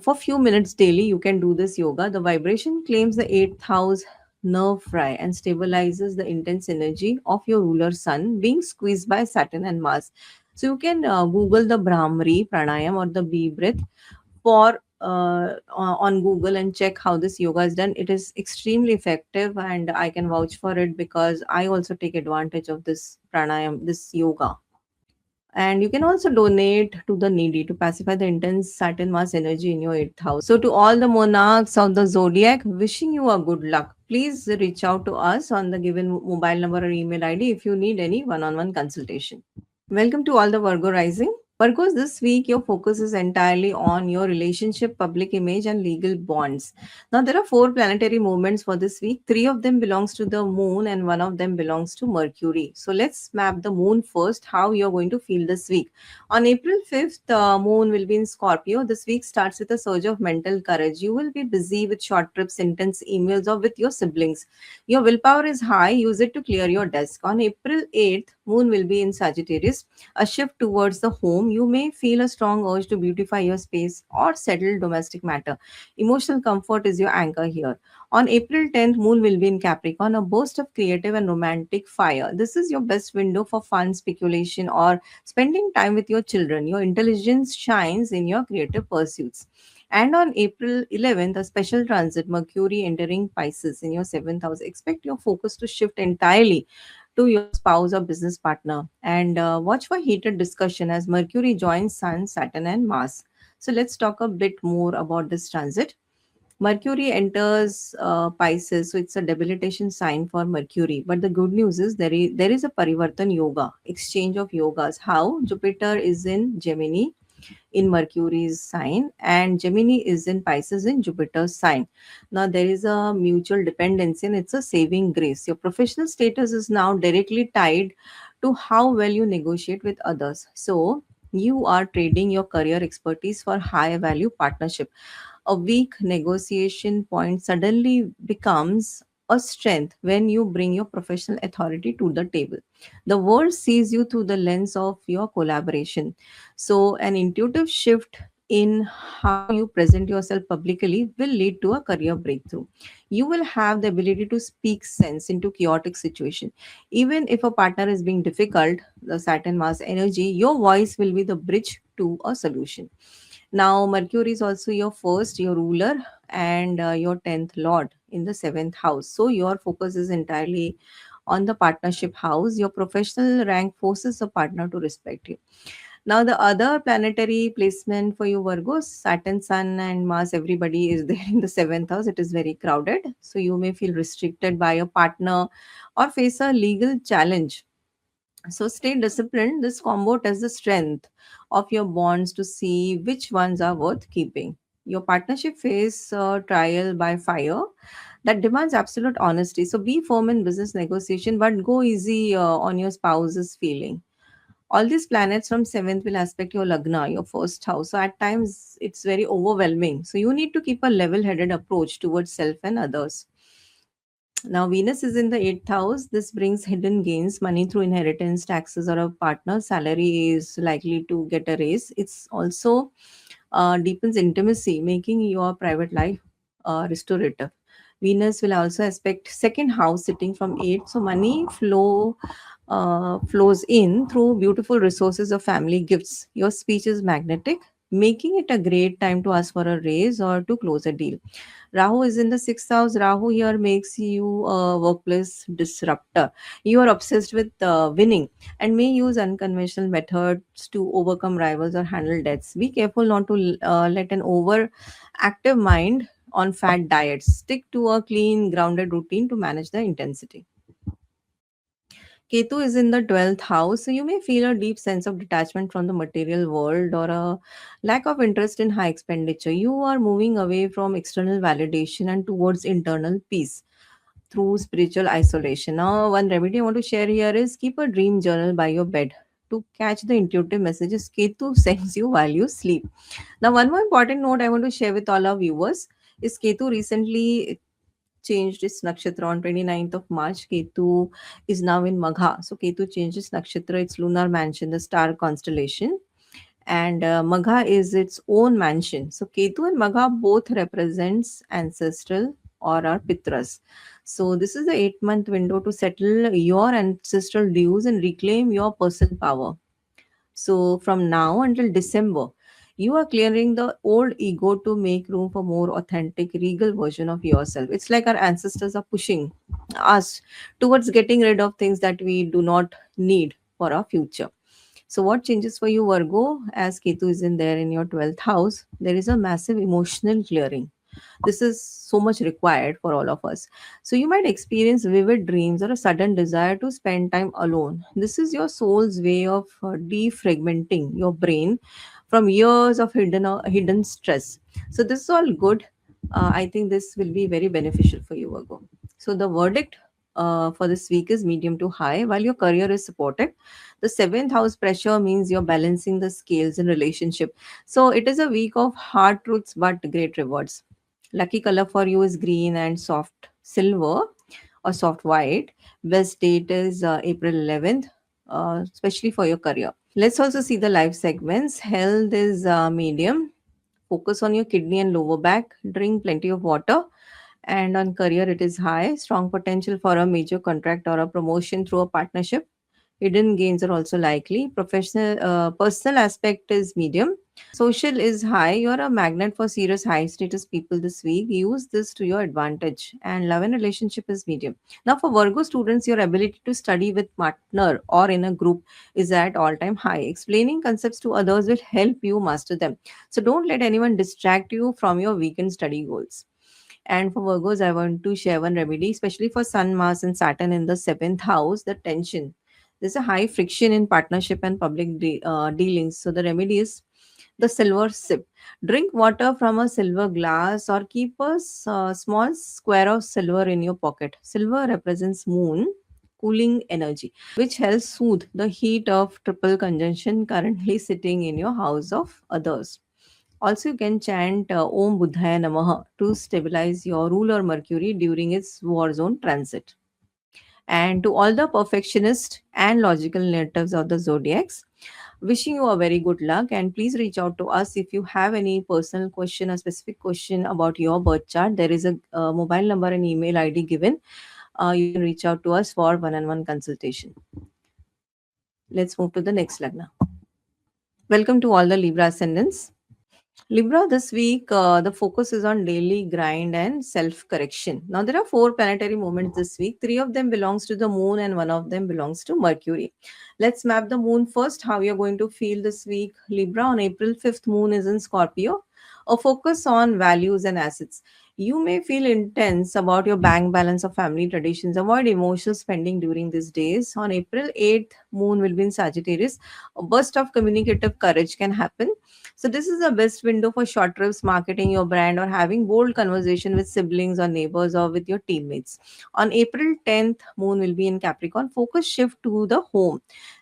Speaker 1: for few minutes daily, you can do this yoga. The vibration claims the eighth house nerve fry and stabilizes the intense energy of your ruler sun being squeezed by Saturn and Mars. So, you can Google the Brahmri pranayam or the B breath for on Google and check how this yoga is done. It is extremely effective, and I can vouch for it because I also take advantage of this pranayam, this yoga. And you can also donate to the needy to pacify the intense Saturn Mars energy in your 8th house. So, to all the monarchs of the zodiac, wishing you a good luck. Please reach out to us on the given mobile number or email ID if you need any one on one consultation. Welcome to all the Virgo rising. Virgos, this week your focus is entirely on your relationship, public image, and legal bonds. Now there are four planetary movements for this week. Three of them belongs to the moon, and one of them belongs to Mercury. So let's map the moon first. How you're going to feel this week? On April 5th, the moon will be in Scorpio. This week starts with a surge of mental courage. You will be busy with short trips, intense emails, or with your siblings. Your willpower is high. Use it to clear your desk. On April 8th, moon will be in Sagittarius, a shift towards the home. You may feel a strong urge to beautify your space or settle domestic matter. Emotional comfort is your anchor here. On April 10th, moon will be in Capricorn, a burst of creative and romantic fire. This is your best window for fun, speculation, or spending time with your children. Your intelligence shines in your creative pursuits. And on April 11th, a special transit, Mercury entering Pisces in your seventh house. Expect your focus to shift entirely to your spouse or business partner. And watch for heated discussion as Mercury joins Sun, Saturn, and Mars. So let's talk a bit more about this transit. Mercury enters Pisces, so it's a debilitation sign for Mercury. But the good news is there is a Parivartan Yoga, exchange of yogas. How? Jupiter is in Gemini in Mercury's sign, and Gemini is in Pisces in Jupiter's sign. Now, there is a mutual dependency and it's a saving grace. Your professional status is now directly tied to how well you negotiate with others. So, you are trading your career expertise for high value partnership. A weak negotiation point suddenly becomes a strength when you bring your professional authority to the table. The world sees you through the lens of your collaboration. So, an intuitive shift in how you present yourself publicly will lead to a career breakthrough. You will have the ability to speak sense into chaotic situation. Even if a partner is being difficult, the Saturn Mars energy, your voice will be the bridge to a solution. Now, Mercury is also your first, your ruler, and your 10th lord in the seventh house. So, your focus is entirely on the partnership house. Your professional rank forces a partner to respect you. Now, the other planetary placement for you, Virgos, Saturn, Sun, and Mars, everybody is there in the seventh house. It is very crowded. So, you may feel restricted by your partner or face a legal challenge. So stay disciplined. This combo tests the strength of your bonds to see which ones are worth keeping. Your partnership face trial by fire that demands absolute honesty. So be firm in business negotiation, but go easy on your spouse's feeling. All these planets from seventh will aspect your lagna, your first house. So at times it's very overwhelming. So you need to keep a level-headed approach towards self and others. Now, Venus is in the eighth house. This brings hidden gains, money through inheritance, taxes, or a partner. Salary is likely to get a raise. It's also deepens intimacy, making your private life restorative. Venus will also aspect second house sitting from eight, so money flows in through beautiful resources of family gifts. Your speech is magnetic, making it a great time to ask for a raise or to close a deal. Rahu is in the sixth house. Rahu here makes you a workplace disruptor. You are obsessed with winning and may use unconventional methods to overcome rivals or handle debts. Be careful not to let an overactive mind on fat diets. Stick to a clean, grounded routine to manage the intensity. Ketu is in the 12th house, so you may feel a deep sense of detachment from the material world or a lack of interest in high expenditure. You are moving away from external validation and towards internal peace through spiritual isolation. Now, one remedy I want to share here is keep a dream journal by your bed to catch the intuitive messages Ketu sends you while you sleep. Now, one more important note I want to share with all our viewers is Ketu recently changed its nakshatra on 29th of March. Ketu is now in Magha. So Ketu changes nakshatra, its lunar mansion, the star constellation. And Magha is its own mansion. So Ketu and Magha both represents ancestral or our pitras. So this is the 8-month window to settle your ancestral dues and reclaim your personal power. So from now until December, you are clearing the old ego to make room for more authentic, regal version of yourself. It's like our ancestors are pushing us towards getting rid of things that we do not need for our future. So, what changes for you, Virgo? As Ketu is in there in your 12th house, there is a massive emotional clearing. This is so much required for all of us. So, you might experience vivid dreams or a sudden desire to spend time alone. This is your soul's way of defragmenting your brain from years of hidden stress. So, this is all good. I think this will be very beneficial for you, Virgo. So, the verdict for this week is medium to high, while your career is supported. The seventh house pressure means you're balancing the scales in relationship. So it is a week of hard truths but great rewards. Lucky color for you is green and soft silver or soft white. Best date is April 11th, especially for your career. Let's also see the life segments. Health is medium. Focus on your kidney and lower back. Drink plenty of water. And on career, it is high. Strong potential for a major contract or a promotion through a partnership. Hidden gains are also likely. Personal aspect is medium. Social is high. You're a magnet for serious high status people this week. Use this to your advantage. And love and relationship is medium. Now, for Virgo students, your ability to study with partner or in a group is at all time high. Explaining concepts to others will help you master them. So don't let anyone distract you from your weekend study goals. And for Virgos, I want to share one remedy, especially for Sun, Mars, and Saturn in the seventh house, the tension. There's a high friction in partnership and public dealings. So the remedy is the silver sip. Drink water from a silver glass or keep a small square of silver in your pocket. Silver represents moon, cooling energy, which helps soothe the heat of triple conjunction currently sitting in your house of others. Also, you can chant Om Buddhaya Namaha to stabilize your ruler Mercury during its war zone transit. And to all the perfectionists and logical natives of the zodiacs, wishing you a very good luck. And please reach out to us if you have any personal question or specific question about your birth chart. There is a mobile number and email ID given. You can reach out to us for one-on-one consultation. Let's move to the next Lagna. Welcome to all the Libra ascendants. Libra, this week, the focus is on daily grind and self-correction. Now, there are four planetary movements this week. Three of them belongs to the moon and one of them belongs to Mercury. Let's map the moon first, how you're going to feel this week. Libra, on April 5th, moon is in Scorpio. A focus on values and assets. You may feel intense about your bank balance or family traditions. Avoid emotional spending during these days. On April 8th, moon will be in Sagittarius. A burst of communicative courage can happen. So this is the best window for short trips, marketing your brand, or having bold conversation with siblings or neighbors or with your teammates. On April 10th, moon will be in Capricorn. Focus shift to the home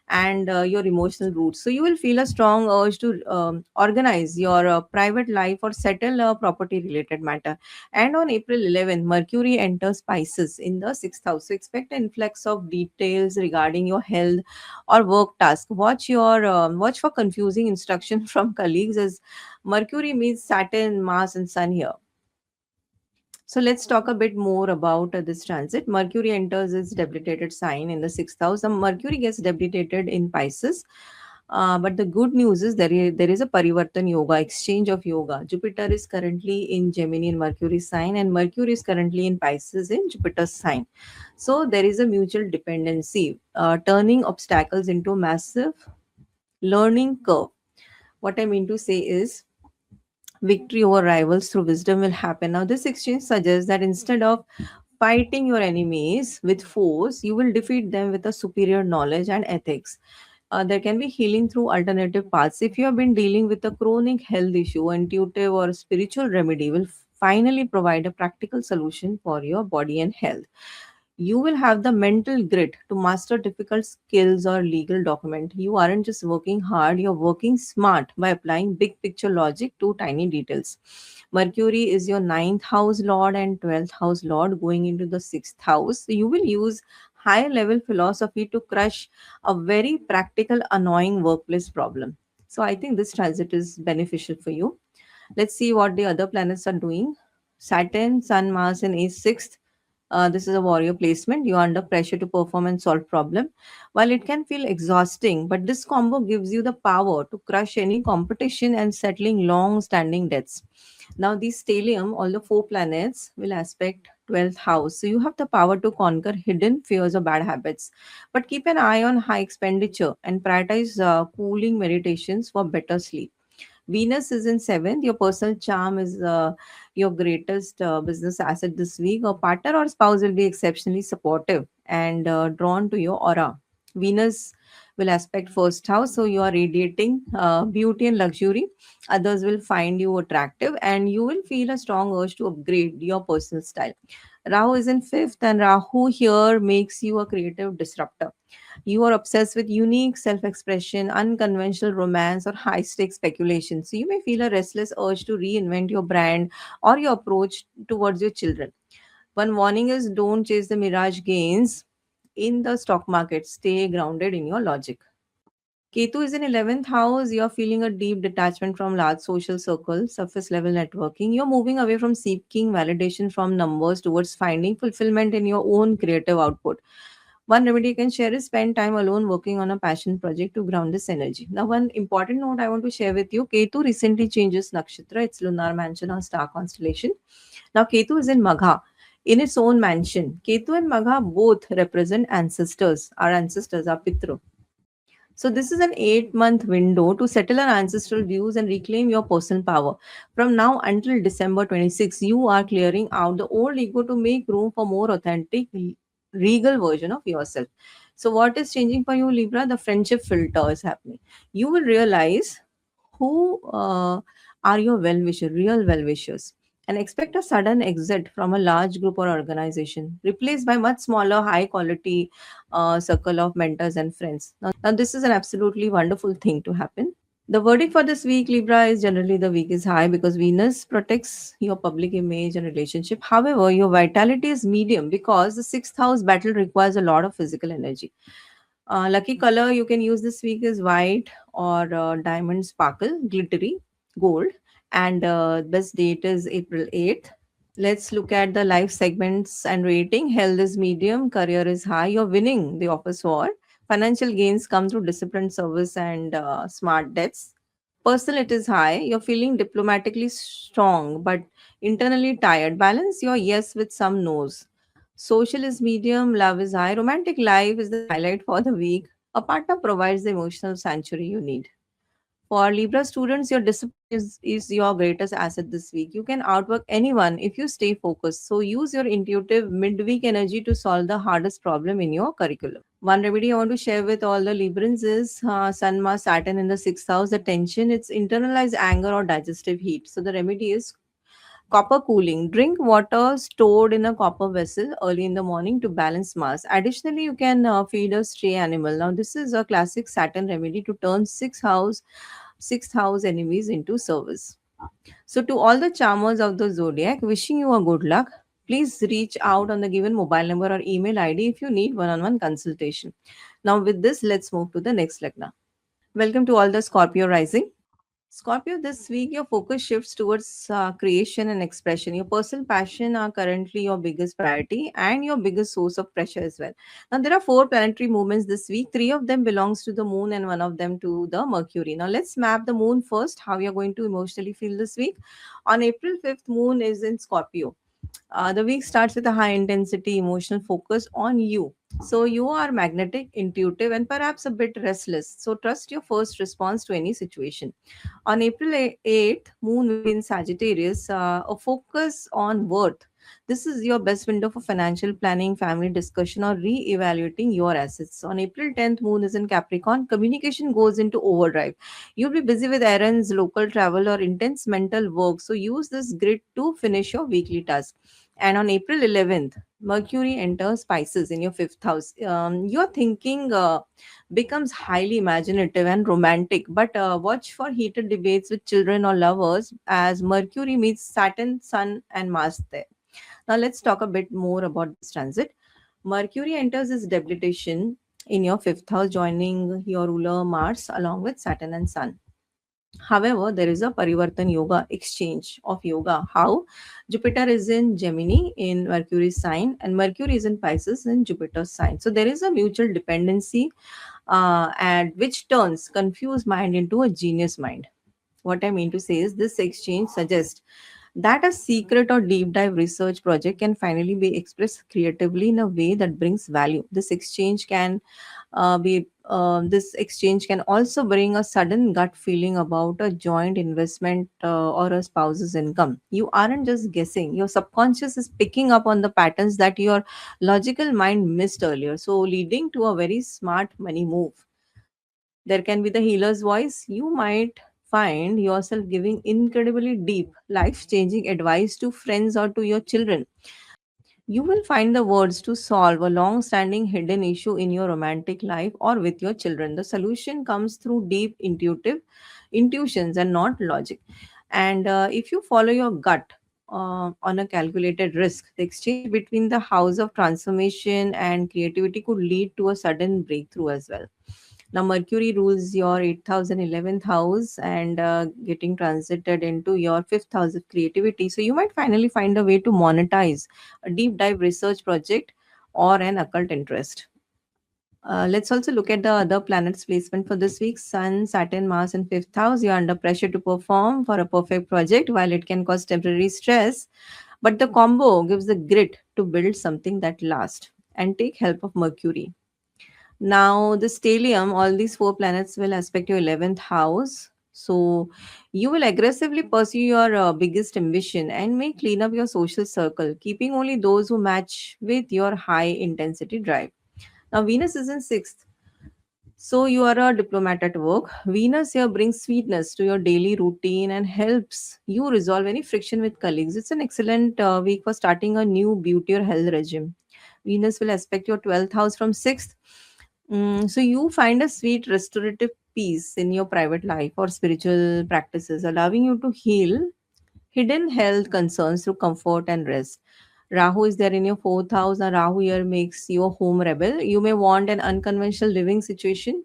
Speaker 1: and your emotional roots. So you will feel a strong urge to organize your private life or settle a property related matter. And on April 11th, Mercury enters Pisces in the sixth house. So expect an influx of details regarding your health or work task. Watch for confusing instruction from colleagues as Mercury meets Saturn, Mars, and Sun here. So let's talk a bit more about this transit. Mercury enters its debilitated sign in the sixth house. Mercury gets debilitated in Pisces. But the good news is there is a Parivartan Yoga, exchange of yoga. Jupiter is currently in Gemini in Mercury's sign, and Mercury is currently in Pisces in Jupiter's sign. So there is a mutual dependency, turning obstacles into a massive learning curve. What I mean to say is victory over rivals through wisdom will happen. Now, this exchange suggests that instead of fighting your enemies with force, you will defeat them with a superior knowledge and ethics. There can be healing through alternative paths. If you have been dealing with a chronic health issue, intuitive or spiritual remedy will finally provide a practical solution for your body and health. You will have the mental grit to master difficult skills or legal document. You aren't just working hard, you're working smart by applying big picture logic to tiny details. Mercury is your ninth house lord and 12th house lord going into the sixth house. So you will use high level philosophy to crush a very practical, annoying workplace problem. So I think this transit is beneficial for you. Let's see what the other planets are doing. Saturn, Sun, Mars, and a sixth. This is a warrior placement. You are under pressure to perform and solve problem. While it can feel exhausting, but this combo gives you the power to crush any competition and settling long-standing debts. Now, these stellium, all the four planets, will aspect 12th house. So you have the power to conquer hidden fears or bad habits. But keep an eye on high expenditure and prioritize cooling meditations for better sleep. Venus is in seventh. Your personal charm is your greatest business asset this week. A partner or spouse will be exceptionally supportive and drawn to your aura. Venus will aspect first house, so you are radiating beauty and luxury. Others will find you attractive, and you will feel a strong urge to upgrade your personal style. Rahu is in fifth, and Rahu here makes you a creative disruptor. You are obsessed with unique self expression, unconventional romance, or high stakes speculation. So you may feel a restless urge to reinvent your brand or your approach towards your children. One warning is don't chase the mirage gains in the stock market, stay grounded in your logic. Ketu is in 11th house. You're feeling a deep detachment from large social circles, surface level networking. You're moving away from seeking validation from numbers towards finding fulfillment in your own creative output. One remedy you can share is spend time alone working on a passion project to ground this energy. Now, one important note I want to share with you, Ketu recently changes nakshatra, its lunar mansion or star constellation. Now, Ketu is in Magha, in its own mansion. Ketu and Magha both represent ancestors, our ancestors, our Pitra. So, this is an 8-month window to settle our ancestral views and reclaim your personal power. From now until December 26, you are clearing out the old ego to make room for more authentic, regal version of yourself. So, what is changing for you, Libra? The friendship filter is happening. You will realize who are your real well wishers, and expect a sudden exit from a large group or organization, replaced by much smaller, high quality circle of mentors and friends. Now, this is an absolutely wonderful thing to happen. The verdict for this week, Libra, is generally the week is high because Venus protects your public image and relationship. However, your vitality is medium because the sixth house battle requires a lot of physical energy. Lucky color you can use this week is white or diamond sparkle, glittery, gold. And best date is April 8th. Let's look at the life segments and rating. Health is medium, career is high. You're winning the office war. Financial gains come through disciplined service and smart debts. Personal, it is high. You're feeling diplomatically strong but internally tired. Balance your yes with some no's. Social is medium, love is high. Romantic life is the highlight for the week. A partner provides the emotional sanctuary you need. For Libra students, your discipline is your greatest asset this week. You can outwork anyone if you stay focused. So use your intuitive midweek energy to solve the hardest problem in your curriculum. One remedy I want to share with all the Librans is Sun Mars Saturn in the sixth house. The tension, it's internalized anger or digestive heat. So the remedy is copper cooling. Drink water stored in a copper vessel early in the morning to balance mass. Additionally, you can feed a stray animal. Now, this is a classic Saturn remedy to turn sixth house enemies into service. So, to all the charmers of the zodiac, wishing you a good luck. Please reach out on the given mobile number or email ID if you need one-on-one consultation. Now, with this, let's move to the next Lagna. Welcome to all the Scorpio rising. Scorpio, this week your focus shifts towards creation and expression. Your personal passion are currently your biggest priority and your biggest source of pressure as well. Now there are four planetary movements this week. Three of them belongs to the moon and one of them to the Mercury. Now let's map the moon first. How you're going to emotionally feel this week. On April 5th, moon is in Scorpio. The week starts with a high intensity emotional focus on you. So you are magnetic, intuitive, and perhaps a bit restless. So trust your first response to any situation. On April 8th, Moon will be in Sagittarius, a focus on worth. This is your best window for financial planning, family discussion, or re evaluating your assets. On April 10th, Moon is in Capricorn. Communication goes into overdrive. You'll be busy with errands, local travel, or intense mental work. So use this grit to finish your weekly task. And on April 11th, Mercury enters Pisces in your fifth house. Your thinking becomes highly imaginative and romantic, but watch for heated debates with children or lovers as Mercury meets Saturn, Sun, and Mars there. Now, let's talk a bit more about this transit. Mercury enters its debilitation in your fifth house, joining your ruler Mars along with Saturn and Sun. However, there is a Parivartan Yoga exchange of yoga. How? Jupiter is in Gemini in Mercury's sign, and Mercury is in Pisces in Jupiter's sign. So there is a mutual dependency, and which turns confused mind into a genius mind. What I mean to say is this exchange suggests that a secret or deep dive research project can finally be expressed creatively in a way that brings value. This exchange can also bring a sudden gut feeling about a joint investment or a spouse's income. You aren't just guessing; your subconscious is picking up on the patterns that your logical mind missed earlier, so leading to a very smart money move. There can be the healer's voice. You might find yourself giving incredibly deep, life changing advice to friends or to your children. You will find the words to solve a long standing hidden issue in your romantic life or with your children. The solution comes through deep intuitions and not logic. And if you follow your gut on a calculated risk, the exchange between the house of transformation and creativity could lead to a sudden breakthrough as well. Now, Mercury rules your 8,011th house and getting transited into your 5th house of creativity. So, you might finally find a way to monetize a deep dive research project or an occult interest. Let's also look at the other planets' placement for this week. Sun, Saturn, Mars, and 5th house. You're under pressure to perform for a perfect project. While it can cause temporary stress, but the combo gives the grit to build something that lasts. And take help of Mercury. Now, the stellium, all these four planets will aspect your 11th house. So, you will aggressively pursue your biggest ambition and may clean up your social circle, keeping only those who match with your high intensity drive. Now, Venus is in 6th. So, you are a diplomat at work. Venus here brings sweetness to your daily routine and helps you resolve any friction with colleagues. It's an excellent week for starting a new beauty or health regime. Venus will aspect your 12th house from 6th. So you find a sweet restorative peace in your private life or spiritual practices, allowing you to heal hidden health concerns through comfort and rest. Rahu is there in your fourth house, and Rahu here makes you a home rebel. You may want an unconventional living situation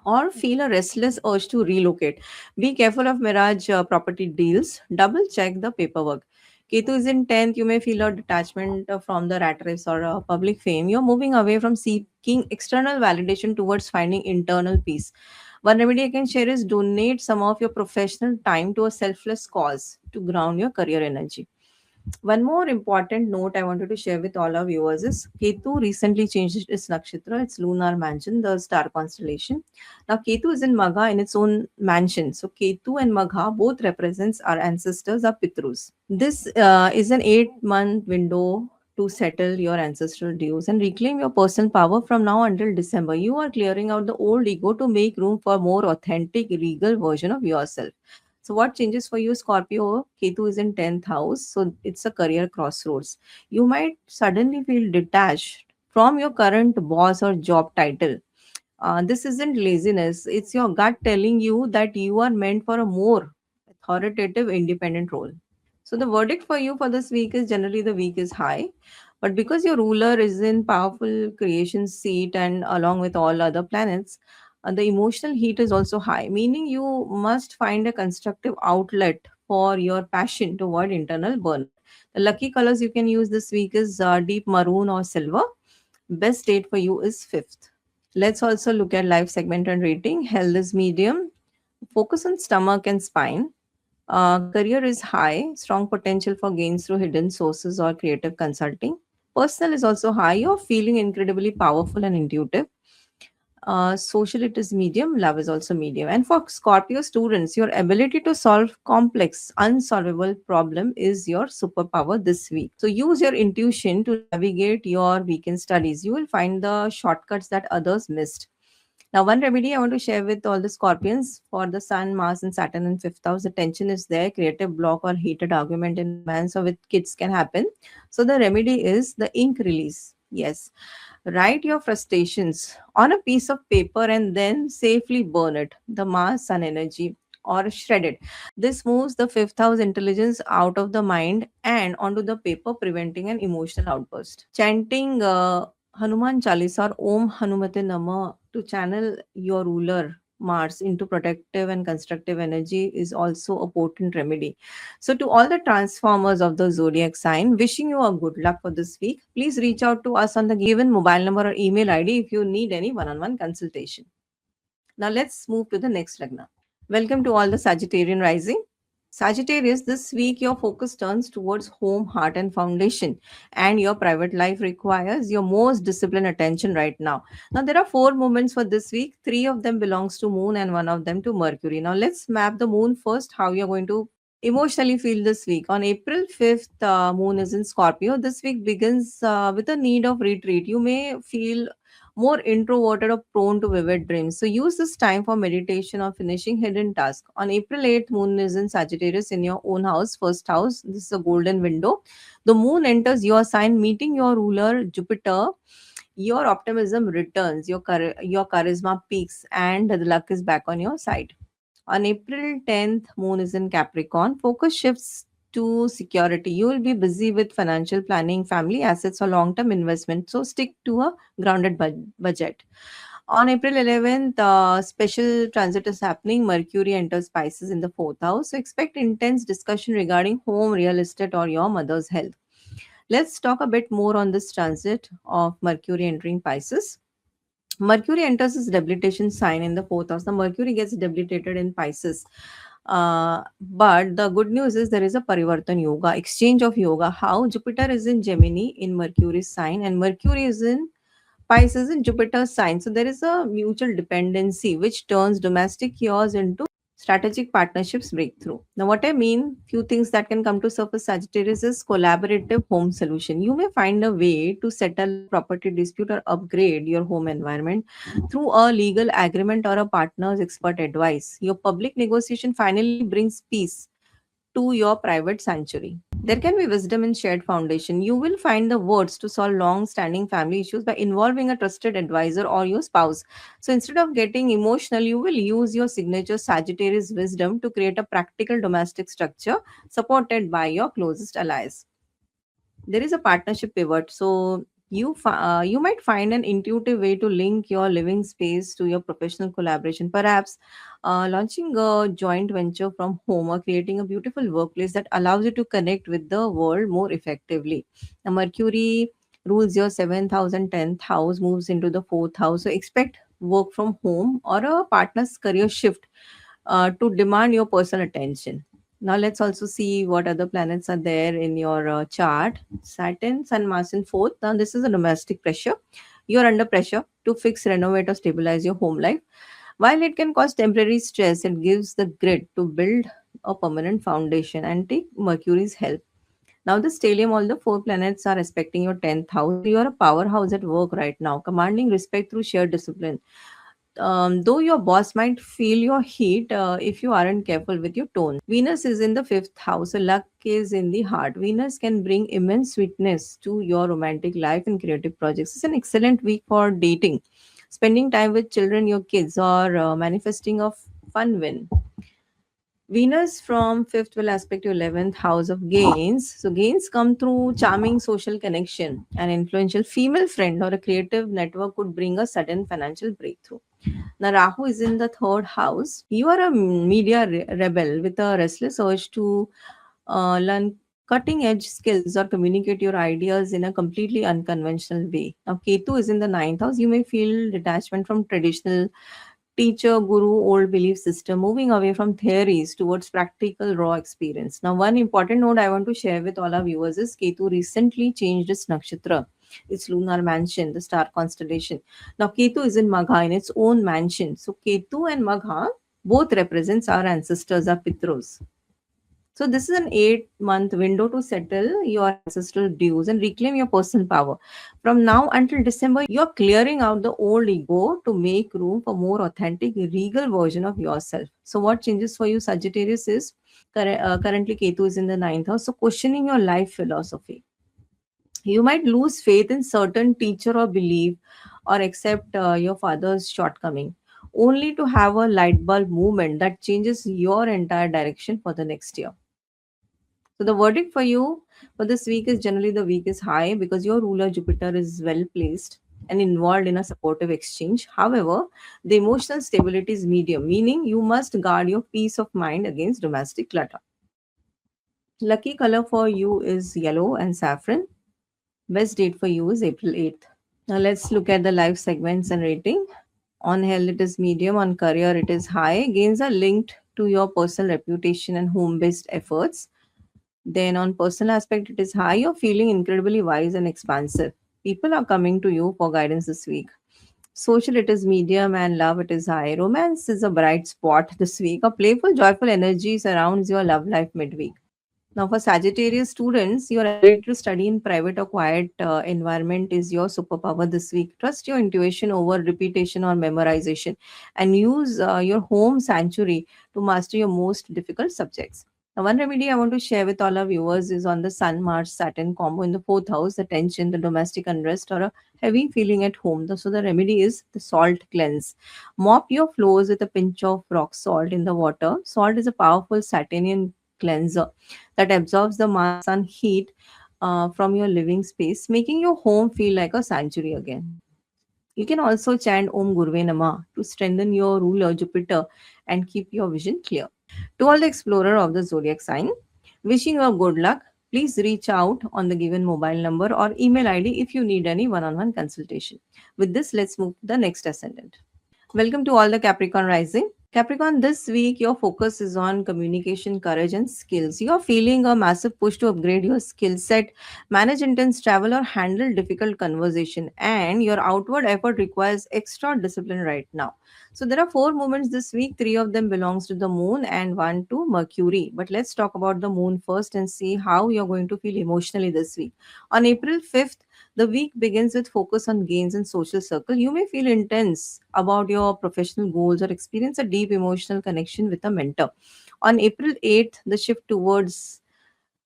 Speaker 1: or feel a restless urge to relocate. Be careful of mirage property deals. Double check the paperwork. Ketu is in 10th. You may feel a detachment from the rat race or public fame. You're moving away from seeking external validation towards finding internal peace. One remedy I can share is donate some of your professional time to a selfless cause to ground your career energy. One more important note I wanted to share with all our viewers is Ketu recently changed its nakshatra, its lunar mansion, the star constellation. Now, Ketu is in Magha in its own mansion. So, Ketu and Magha both represents our ancestors, our Pitrus. This is an 8-month window to settle your ancestral dues and reclaim your personal power from now until December. You are clearing out the old ego to make room for a more authentic, regal version of yourself. So, what changes for you, Scorpio? Ketu is in 10th house, so it's a career crossroads. You might suddenly feel detached from your current boss or job title. This isn't laziness, it's your gut telling you that you are meant for a more authoritative, independent role. So the verdict for you for this week is generally the week is high, but because your ruler is in powerful creation seat and along with all other planets, the emotional heat is also high, meaning you must find a constructive outlet for your passion to avoid internal burnout. The lucky colors you can use this week is deep maroon or silver. Best date for you is 5th. Let's also look at life segment and rating. Health is medium. Focus on stomach and spine. Career is high, strong potential for gains through hidden sources or creative consulting. Personal is also high, you're feeling incredibly powerful and intuitive. Social it is medium, love is also medium. And for Scorpio students, your ability to solve complex, unsolvable problem is your superpower this week. So use your intuition to navigate your weekend studies. You will find the shortcuts that others missed. Now, one remedy I want to share with all the Scorpions for the Sun, Mars, and Saturn in 5th house. The tension is there, creative block or heated argument in romance or with kids can happen. So, the remedy is the ink release. Yes, write your frustrations on a piece of paper and then safely burn it. The Mars Sun energy or shred it. This moves the 5th house intelligence out of the mind and onto the paper, preventing an emotional outburst. Chanting Hanuman Chalisa or Om Hanumate Nama to channel your ruler Mars into protective and constructive energy is also a potent remedy. So, to all the transformers of the zodiac sign, wishing you a good luck for this week. Please reach out to us on the given mobile number or email ID if you need any one on one consultation. Now, let's move to the next Lagna. Welcome to all the Sagittarian rising. Sagittarius, this week your focus turns towards home, heart, and foundation, and your private life requires your most disciplined attention right now. Now, there are four moments for this week. Three of them belongs to Moon, and one of them to Mercury. Now, let's map the Moon first. How you're going to emotionally feel this week. On April 5th, Moon is in Scorpio. This week begins with a need of retreat. You may feel more introverted or prone to vivid dreams. So use this time for meditation or finishing hidden tasks. On April 8th, Moon is in Sagittarius in your own house, first house. This is a golden window. The Moon enters your sign, meeting your ruler Jupiter. Your optimism returns, your charisma peaks, and the luck is back on your side. On April 10th, Moon is in Capricorn. Focus shifts to security. You will be busy with financial planning, family assets, or long term investment. So stick to a grounded budget. On April 11th, special transit is happening. Mercury enters Pisces in the fourth house. So expect intense discussion regarding home, real estate, or your mother's health. Let's talk a bit more on this transit of Mercury entering Pisces. Mercury enters his debilitation sign in the fourth house. Now, Mercury gets debilitated in Pisces. But the good news is there is a Parivartan Yoga, exchange of yoga. How Jupiter is in Gemini in Mercury's sign, and Mercury is in Pisces in Jupiter's sign. So there is a mutual dependency which turns domestic chaos into strategic partnerships breakthrough. Now, what I mean, few things that can come to surface Sagittarius is collaborative home solution. You may find a way to settle a property dispute or upgrade your home environment through a legal agreement or a partner's expert advice. Your public negotiation finally brings peace to your private sanctuary. There can be wisdom in shared foundation. You will find the words to solve long standing family issues by involving a trusted advisor or your spouse. So instead of getting emotional, you will use your signature Sagittarius wisdom to create a practical domestic structure supported by your closest allies. There is a partnership pivot. So you might find an intuitive way to link your living space to your professional collaboration, perhaps launching a joint venture from home or creating a beautiful workplace that allows you to connect with the world more effectively. Now, Mercury rules your 7th house and 10th house, moves into the 4th house, so expect work from home or a partner's career shift to demand your personal attention. Now let's also see what other planets are there in your chart. Saturn, Sun, Mars in fourth. Now this is a domestic pressure. You are under pressure to fix, renovate, or stabilize your home life. While it can cause temporary stress, it gives the grit to build a permanent foundation and take Mercury's help. Now the stellium, all the four planets are respecting your 10th house. You are a powerhouse at work right now, commanding respect through sheer discipline. Though your boss might feel your heat if you aren't careful with your tone. Venus is in the fifth house, so luck is in the heart. Venus can bring immense sweetness to your romantic life and creative projects. It's an excellent week for dating, spending time with children, your kids, or manifesting a fun win. Venus from 5th will aspect to 11th house of gains. So gains come through charming social connection. An influential female friend or a creative network could bring a sudden financial breakthrough. Now, Rahu is in the third house. You are a media rebel with a restless urge to learn cutting edge skills or communicate your ideas in a completely unconventional way. Now, Ketu is in the ninth house. You may feel detachment from traditional teacher, guru, old belief system, moving away from theories towards practical raw experience. Now, one important note I want to share with all our viewers is Ketu recently changed its nakshatra, its lunar mansion, the star constellation. Now, Ketu is in Magha in its own mansion. So, Ketu and Magha both represents our ancestors, our Pitros. So this is an 8-month window to settle your ancestral dues and reclaim your personal power. From now until December, you're clearing out the old ego to make room for more authentic, regal version of yourself. So what changes for you, Sagittarius, is currently Ketu is in the ninth house. So questioning your life philosophy. You might lose faith in certain teacher or belief or accept your father's shortcoming only to have a light bulb movement that changes your entire direction for the next year. So the verdict for you for this week is generally the week is high because your ruler Jupiter is well placed and involved in a supportive exchange. However, the emotional stability is medium, meaning you must guard your peace of mind against domestic clutter. Lucky color for you is yellow and saffron. Best date for you is April 8th. Now let's look at the life segments and rating. On health, it is medium. On career, it is high. Gains are linked to your personal reputation and home based efforts. Then, on personal aspect, it is high. You're feeling incredibly wise and expansive. People are coming to you for guidance this week. Social, it is medium, and love, it is high. Romance is a bright spot this week. A playful, joyful energy surrounds your love life midweek. Now, for Sagittarius students, your ability to study in private or quiet environment is your superpower this week. Trust your intuition over repetition or memorization, and use your home sanctuary to master your most difficult subjects. Now, one remedy I want to share with all our viewers is on the Sun Mars Saturn combo in the fourth house, the tension, the domestic unrest, or a heavy feeling at home. So, the remedy is the salt cleanse. Mop your floors with a pinch of rock salt in the water. Salt is a powerful Saturnian cleanser that absorbs the Mars sun heat from your living space, making your home feel like a sanctuary again. You can also chant Om Gurve Namah to strengthen your ruler Jupiter and keep your vision clear. To all the explorer of the zodiac sign, wishing you a good luck. Please reach out on the given mobile number or email ID if you need any one on one consultation. With this, let's move to the next ascendant. Welcome to all the Capricorn rising. Capricorn, this week your focus is on communication, courage, and skills. You're feeling a massive push to upgrade your skill set, manage intense travel, or handle difficult conversation. And your outward effort requires extra discipline right now. So there are four moments this week. Three of them belongs to the moon and one to Mercury. But let's talk about the moon first and see how you're going to feel emotionally this week. On April 5th, the week begins with focus on gains and social circle. You may feel intense about your professional goals or experience a deep emotional connection with a mentor. On April 8th, the shift towards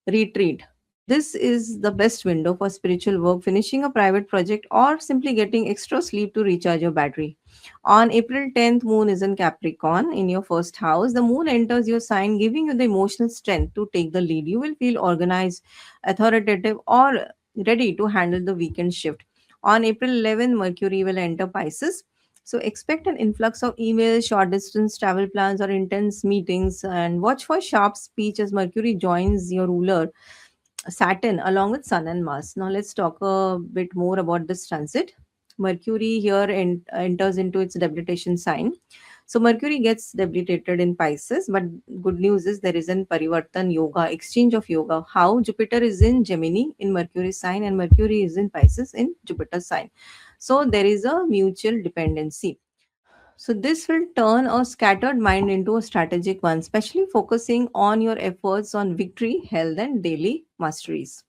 Speaker 1: retreat. This is the best window for spiritual work, finishing a private project, or simply getting extra sleep to recharge your battery. On April 10th, Moon is in Capricorn in your first house. The Moon enters your sign, giving you the emotional strength to take the lead. You will feel organized, authoritative, or ready to handle the weekend shift. On April 11th, Mercury will enter Pisces. So expect an influx of emails, short distance travel plans, or intense meetings, and watch for sharp speech as Mercury joins your ruler Saturn along with Sun and Mars. Now let's talk a bit more about this transit. Mercury here enters into its debilitation sign. So Mercury gets debilitated in Pisces, but good news is there is an Parivartan yoga, exchange of yoga. How Jupiter is in Gemini in Mercury sign and Mercury is in Pisces in Jupiter sign. So there is a mutual dependency. So this will turn a scattered mind into a strategic one, especially focusing on your efforts on victory, health, and daily masteries.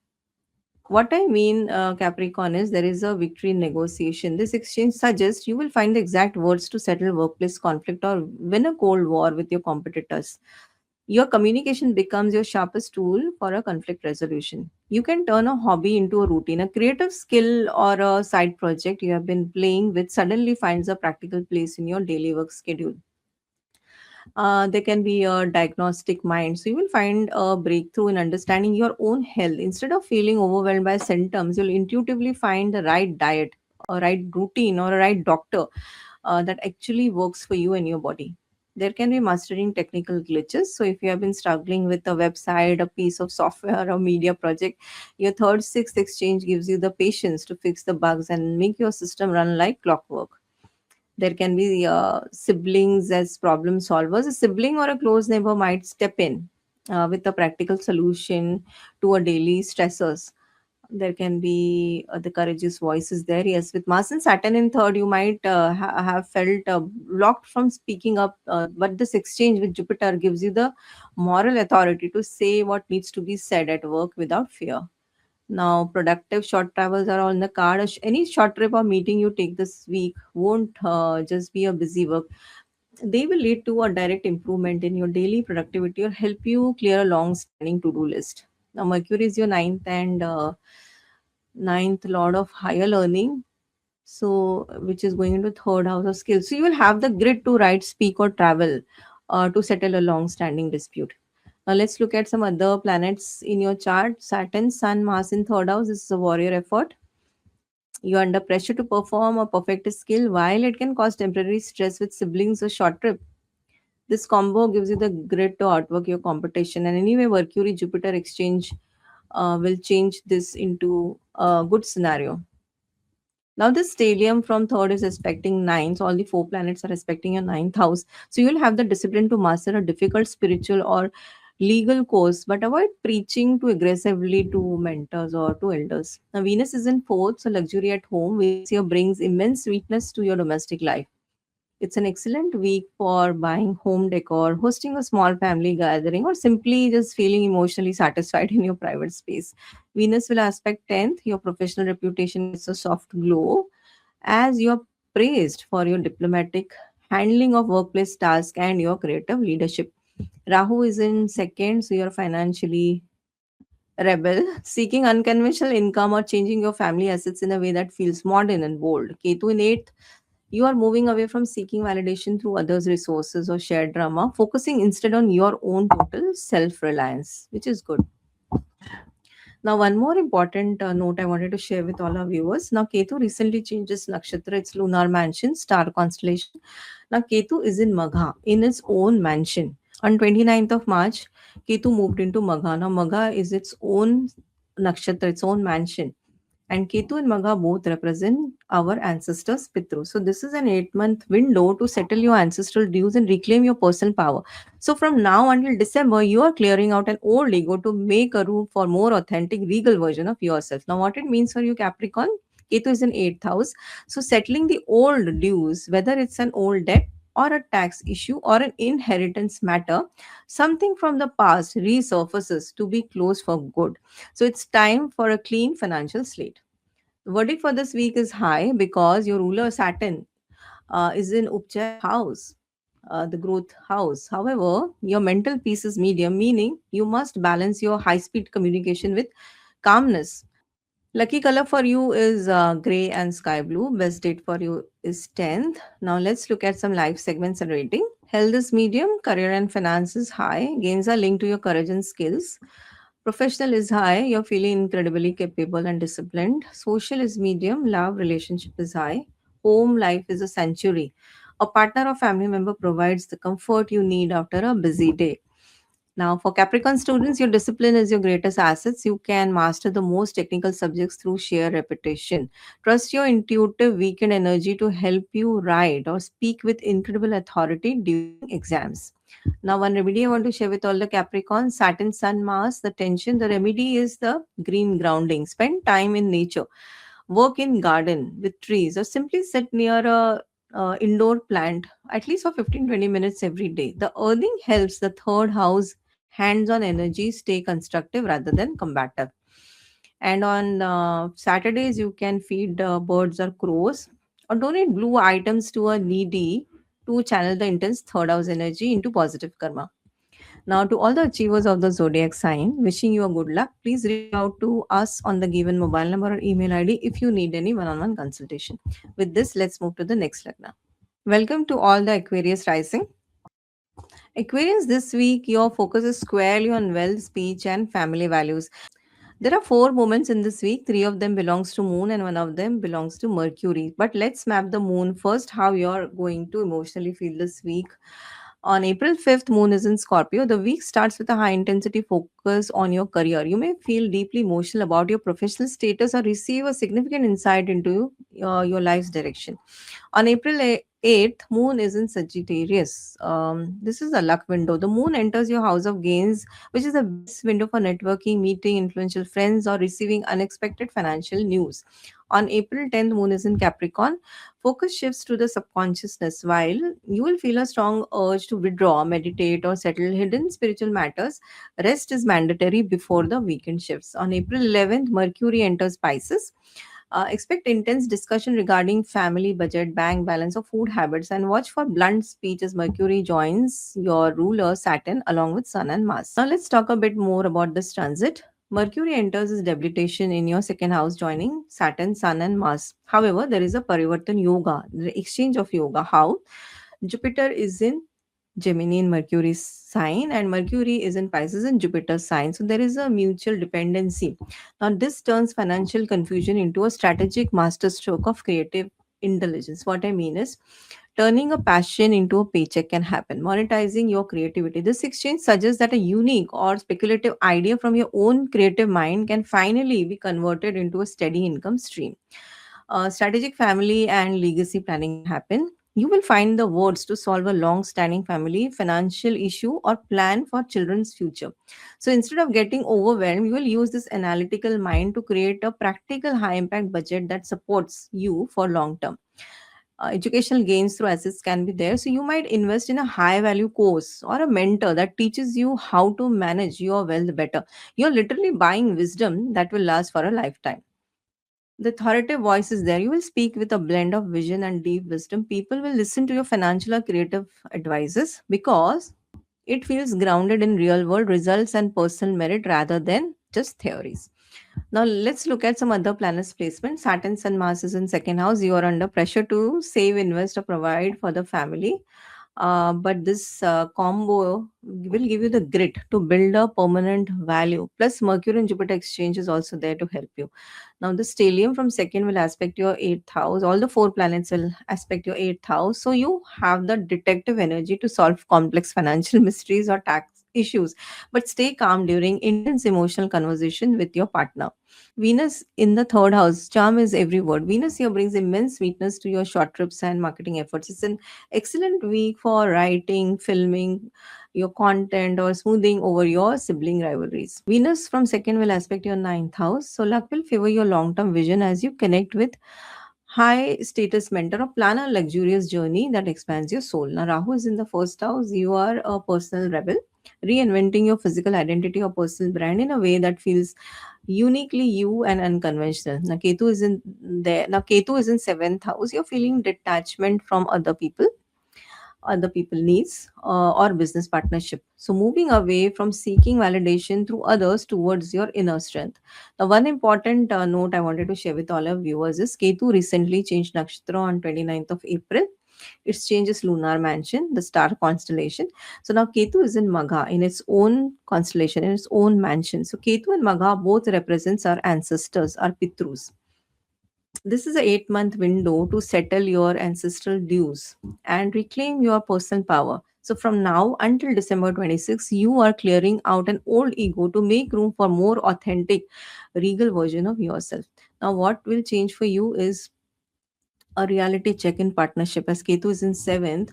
Speaker 1: What I mean, Capricorn, is there is a victory in negotiation. This exchange suggests you will find the exact words to settle workplace conflict or win a cold war with your competitors. Your communication becomes your sharpest tool for a conflict resolution. You can turn a hobby into a routine. A creative skill or a side project you have been playing with suddenly finds a practical place in your daily work schedule. There can be a diagnostic mind. So you will find a breakthrough in understanding your own health. Instead of feeling overwhelmed by symptoms, you'll intuitively find the right diet, a right routine, or a right doctor that actually works for you and your body. There can be mastering technical glitches. So if you have been struggling with a website, a piece of software, or media project, your third, sixth exchange gives you the patience to fix the bugs and make your system run like clockwork. There can be siblings as problem solvers. A sibling or a close neighbor might step in with a practical solution to a daily stressors. There can be the courageous voices there. Yes, with Mars and Saturn in third, you might have felt blocked from speaking up, but this exchange with Jupiter gives you the moral authority to say what needs to be said at work without fear. Now, productive short travels are on the card. Any short trip or meeting you take this week won't just be a busy work. They will lead to a direct improvement in your daily productivity or help you clear a long-standing to-do list. Now, Mercury is your ninth lord of higher learning, so which is going into third house of skills. So you will have the grit to write, speak, or travel to settle a long-standing dispute. Now let's look at some other planets in your chart. Saturn, Sun, Mars in third house. This is a warrior effort. You're under pressure to perform or perfect a skill. While it can cause temporary stress with siblings or short trip, this combo gives you the grit to outwork your competition. And anyway, Mercury Jupiter exchange will change this into a good scenario. Now, this stellium from third is aspecting ninth. All the four planets are aspecting your ninth house. So you'll have the discipline to master a difficult spiritual or legal course, but avoid preaching too aggressively to mentors or to elders. Now, Venus is in fourth, so luxury at home. Venus here brings immense sweetness to your domestic life. It's an excellent week for buying home decor, hosting a small family gathering, or simply just feeling emotionally satisfied in your private space. Venus will aspect 10th. Your professional reputation gets a soft glow as you're praised for your diplomatic handling of workplace tasks and your creative leadership. Rahu is in second, so you're financially rebel, seeking unconventional income or changing your family assets in a way that feels modern and bold. Ketu in eighth, you are moving away from seeking validation through others' resources or shared drama, focusing instead on your own total self reliance, which is good. Now, one more important note I wanted to share with all our viewers. Now, Ketu recently changed its nakshatra, its lunar mansion, star constellation. Now, Ketu is in Magha, in its own mansion. On 29th of March, Ketu moved into Magha. Now, Magha is its own nakshatra, its own mansion. And Ketu and Magha both represent our ancestors' Pitru. So this is an 8-month window to settle your ancestral dues and reclaim your personal power. So from now until December, you are clearing out an old ego to make a room for more authentic, regal version of yourself. Now, what it means for you, Capricorn? Ketu is in 8th house. So settling the old dues, whether it's an old debt or a tax issue or an inheritance matter, something from the past resurfaces to be closed for good. So it's time for a clean financial slate. The verdict for this week is high because your ruler Saturn is in Upchaya house, the growth house. However, your mental peace is medium, meaning you must balance your high speed communication with calmness. Lucky color for you is gray and sky blue. Best date for you is 10th. Now let's look at some life segments and rating. Health is medium, career and finance is high. Gains are linked to your courage and skills. Professional is high, you're feeling incredibly capable and disciplined. Social is medium, love relationship is high. Home life is a sanctuary. A partner or family member provides the comfort you need after a busy day. Now, for Capricorn students, your discipline is your greatest assets. You can master the most technical subjects through sheer repetition. Trust your intuitive weekend energy to help you write or speak with incredible authority during exams. Now, one remedy I want to share with all the Capricorn, Saturn, Sun, Mars, the tension. The remedy is the green grounding. Spend time in nature, work in garden with trees, or simply sit near a indoor plant at least for 15-20 minutes every day. The earthing helps the third house hands-on energy stay constructive rather than combative. And on Saturdays, you can feed birds or crows or donate blue items to a needy to channel the intense third house energy into positive karma. Now, to all the achievers of the zodiac sign, wishing you a good luck. Please reach out to us on the given mobile number or email ID if you need any one on one consultation. With this, let's move to the next Lagna. Welcome to all the Aquarius rising. Aquarius, this week your focus is squarely on wealth, speech, and family values. There are four moments in this week. Three of them belongs to Moon and one of them belongs to Mercury. But let's map the Moon first. How you're going to emotionally feel this week. On April 5th, Moon is in Scorpio. The week starts with a high intensity focus on your career. You may feel deeply emotional about your professional status or receive a significant insight into your life's direction. On April 8th, Moon is in Sagittarius. This is a luck window. The Moon enters your house of gains, which is the best window for networking, meeting influential friends, or receiving unexpected financial news. On April 10th, Moon is in Capricorn. Focus shifts to the subconsciousness. While you will feel a strong urge to withdraw, meditate, or settle hidden spiritual matters, rest is mandatory before the weekend shifts. On April 11th, Mercury enters Pisces. Expect intense discussion regarding family budget, bank balance, or food habits, and watch for blunt speech as Mercury joins your ruler Saturn along with Sun and Mars. Now, let's talk a bit more about this transit. Mercury enters its debilitation in your second house, joining Saturn, Sun, and Mars. However, there is a Parivartan Yoga, the exchange of yoga. How? Jupiter is in Gemini in Mercury's sign, and Mercury is in Pisces in Jupiter's sign. So there is a mutual dependency. Now, this turns financial confusion into a strategic masterstroke of creative intelligence. What I mean is, turning a passion into a paycheck can happen. Monetizing your creativity. This exchange suggests that a unique or speculative idea from your own creative mind can finally be converted into a steady income stream. Strategic family and legacy planning will happen. You will find the words to solve a long standing family financial issue or plan for children's future. So instead of getting overwhelmed, you will use this analytical mind to create a practical high impact budget that supports you for long term. Educational gains through assets can be there. So you might invest in a high value course or a mentor that teaches you how to manage your wealth better. You're literally buying wisdom that will last for a lifetime. The authoritative voice is there. You will speak with a blend of vision and deep wisdom. People will listen to your financial or creative advices because it feels grounded in real world results and personal merit rather than just theories. Now let's look at some other planets placement. Saturn, Sun, Mars is in second house. You are under pressure to save, invest, or provide for the family. But this combo will give you the grit to build a permanent value. Plus, Mercury and Jupiter exchange is also there to help you. Now, the stellium from second will aspect your eighth house. All the four planets will aspect your eighth house. So, you have the detective energy to solve complex financial mysteries or tax issues, but stay calm during intense emotional conversation with your partner. Venus in the third house, charm is every word. Venus here brings immense sweetness to your short trips and marketing efforts. It's an excellent week for writing, filming your content, or smoothing over your sibling rivalries. Venus from second will aspect your ninth house, so luck will favor your long term vision as you connect with high status mentor or plan a luxurious journey that expands your soul. Now, Rahu is in the first house. You are a personal rebel, reinventing your physical identity or personal brand in a way that feels uniquely you and unconventional. Now, Ketu is in there. Now, Ketu is in seventh house. You're feeling detachment from other people needs or business partnership, so moving away from seeking validation through others towards your inner strength. Now, one important note I wanted to share with all our viewers is Ketu recently changed nakshatra on 29th of April. It changes lunar mansion, the star constellation. So now Ketu is in Magha, in its own constellation, in its own mansion. So Ketu and Magha both represents our ancestors, our pitrus. This is a 8-month window to settle your ancestral dues and reclaim your personal power. So from now until December 26, you are clearing out an old ego to make room for more authentic, regal version of yourself. Now, what will change for you is a reality check in partnership, as Ketu is in seventh.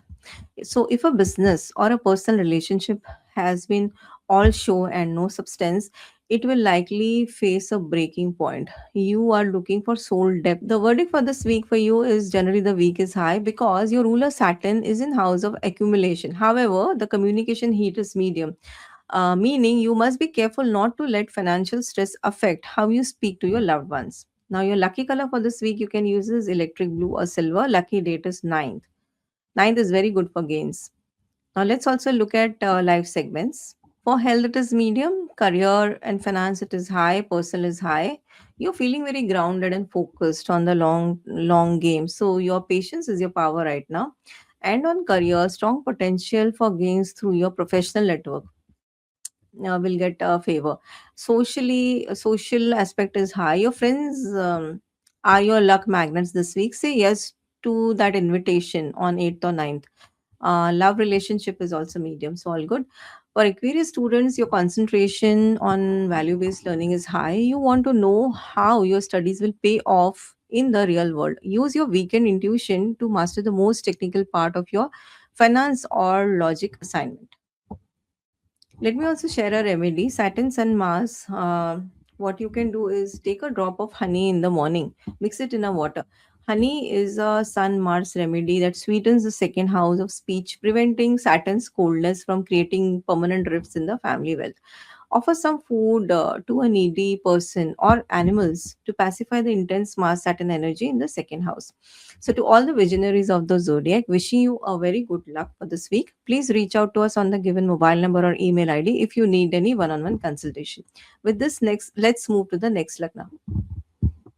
Speaker 1: So, if a business or a personal relationship has been all show and no substance, it will likely face a breaking point. You are looking for soul depth. The verdict for this week for you is generally the week is high because your ruler Saturn is in house of accumulation. However, the communication heat is medium, meaning you must be careful not to let financial stress affect how you speak to your loved ones. Now, your lucky color for this week you can use is electric blue or silver. Lucky date is ninth. Ninth is very good for gains. Now let's also look at life segments. For health, it is medium. Career and finance, it is high. Personal is high. You're feeling very grounded and focused on the long game. So your patience is your power right now. And on career, strong potential for gains through your professional network will get a favor. Socially, social aspect is high. Your friends are your luck magnets this week. Say yes to that invitation on 8th or ninth. Love relationship is also medium, so all good. For Aquarius students, your concentration on value based learning is high. You want to know how your studies will pay off in the real world. Use your weekend intuition to master the most technical part of your finance or logic assignment. Let me also share a remedy. Saturn, Sun, Mars. What you can do is take a drop of honey in the morning, mix it in a water. Honey is a Sun Mars remedy that sweetens the second house of speech, preventing Saturn's coldness from creating permanent rifts in the family wealth. Offer some food to a needy person or animals to pacify the intense Mars Saturn energy in the second house. So, to all the visionaries of the zodiac, wishing you a very good luck for this week. Please reach out to us on the given mobile number or email ID if you need any one-on-one consultation. With this, next, let's move to the next lagna.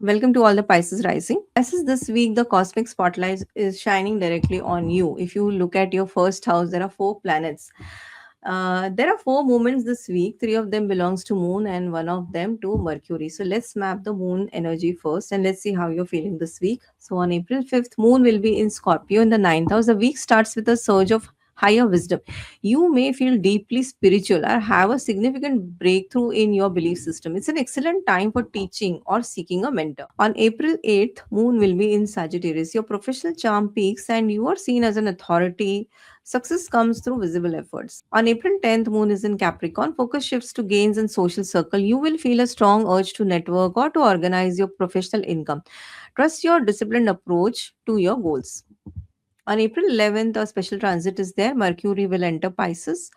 Speaker 1: Welcome to all the Pisces rising. Pisces, this week the cosmic spotlight is shining directly on you. If you look at your first house, there are four planets. There are four moments this week. Three of them belongs to Moon and one of them to Mercury. So let's map the Moon energy first and let's see how you're feeling this week. So on April 5th, Moon will be in Scorpio in the ninth house. The week starts with a surge of higher wisdom. You may feel deeply spiritual or have a significant breakthrough in your belief system. It's an excellent time for teaching or seeking a mentor. On April 8th, Moon will be in Sagittarius. Your professional charm peaks and you are seen as an authority. Success comes through visible efforts. On April 10th, Moon is in Capricorn. Focus shifts to gains and social circle. You will feel a strong urge to network or to organize your professional income. Trust your disciplined approach to your goals. On April 11th, a special transit is there. Mercury will enter Pisces,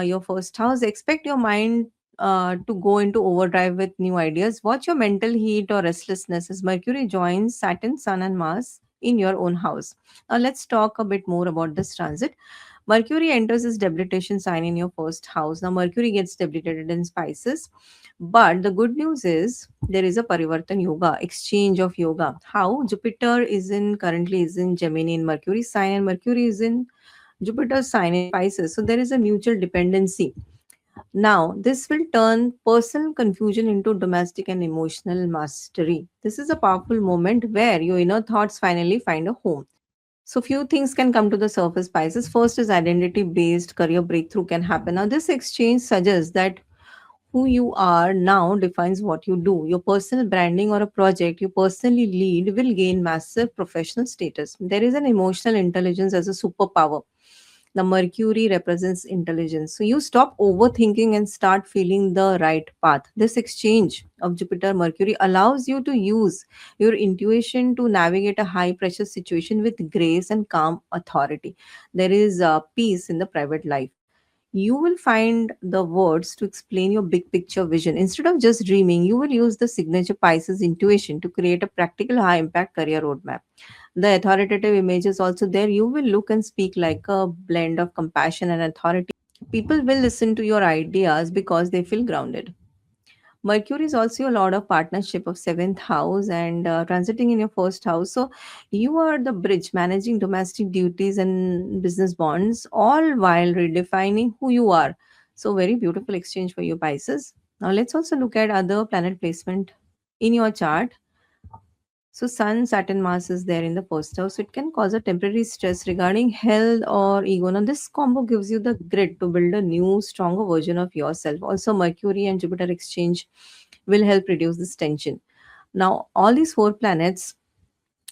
Speaker 1: your first house. Expect your mind to go into overdrive with new ideas. Watch your mental heat or restlessness as Mercury joins Saturn, Sun, and Mars in your own house. Now, let's talk a bit more about this transit. Mercury enters his debilitation sign in your first house. Now, Mercury gets debilitated in Pisces, but the good news is there is a Parivartan Yoga, exchange of yoga. How Jupiter is in currently is in Gemini in Mercury sign, and Mercury is in Jupiter's sign in Pisces. So there is a mutual dependency. Now, this will turn personal confusion into domestic and emotional mastery. This is a powerful moment where your inner thoughts finally find a home. So few things can come to the surface, Pisces. First is identity based career breakthrough can happen. Now this exchange suggests that who you are now defines what you do. Your personal branding or a project you personally lead will gain massive professional status. There is an emotional intelligence as a superpower. The Mercury represents intelligence. So you stop overthinking and start feeling the right path. This exchange of Jupiter Mercury allows you to use your intuition to navigate a high pressure situation with grace and calm authority. There is peace in the private life. You will find the words to explain your big picture vision. Instead of just dreaming, you will use the signature Pisces intuition to create a practical high impact career roadmap. The authoritative image is also there. You will look and speak like a blend of compassion and authority. People will listen to your ideas because they feel grounded. Mercury is also a lot of partnership of seventh house and transiting in your first house. So you are the bridge managing domestic duties and business bonds, all while redefining who you are. So very beautiful exchange for you, Pisces. Now let's also look at other planet placement in your chart. So Sun, Saturn, Mars is there in the first house. So it can cause a temporary stress regarding health or ego. Now this combo gives you the grit to build a new, stronger version of yourself. Also, Mercury and Jupiter exchange will help reduce this tension. Now, all these four planets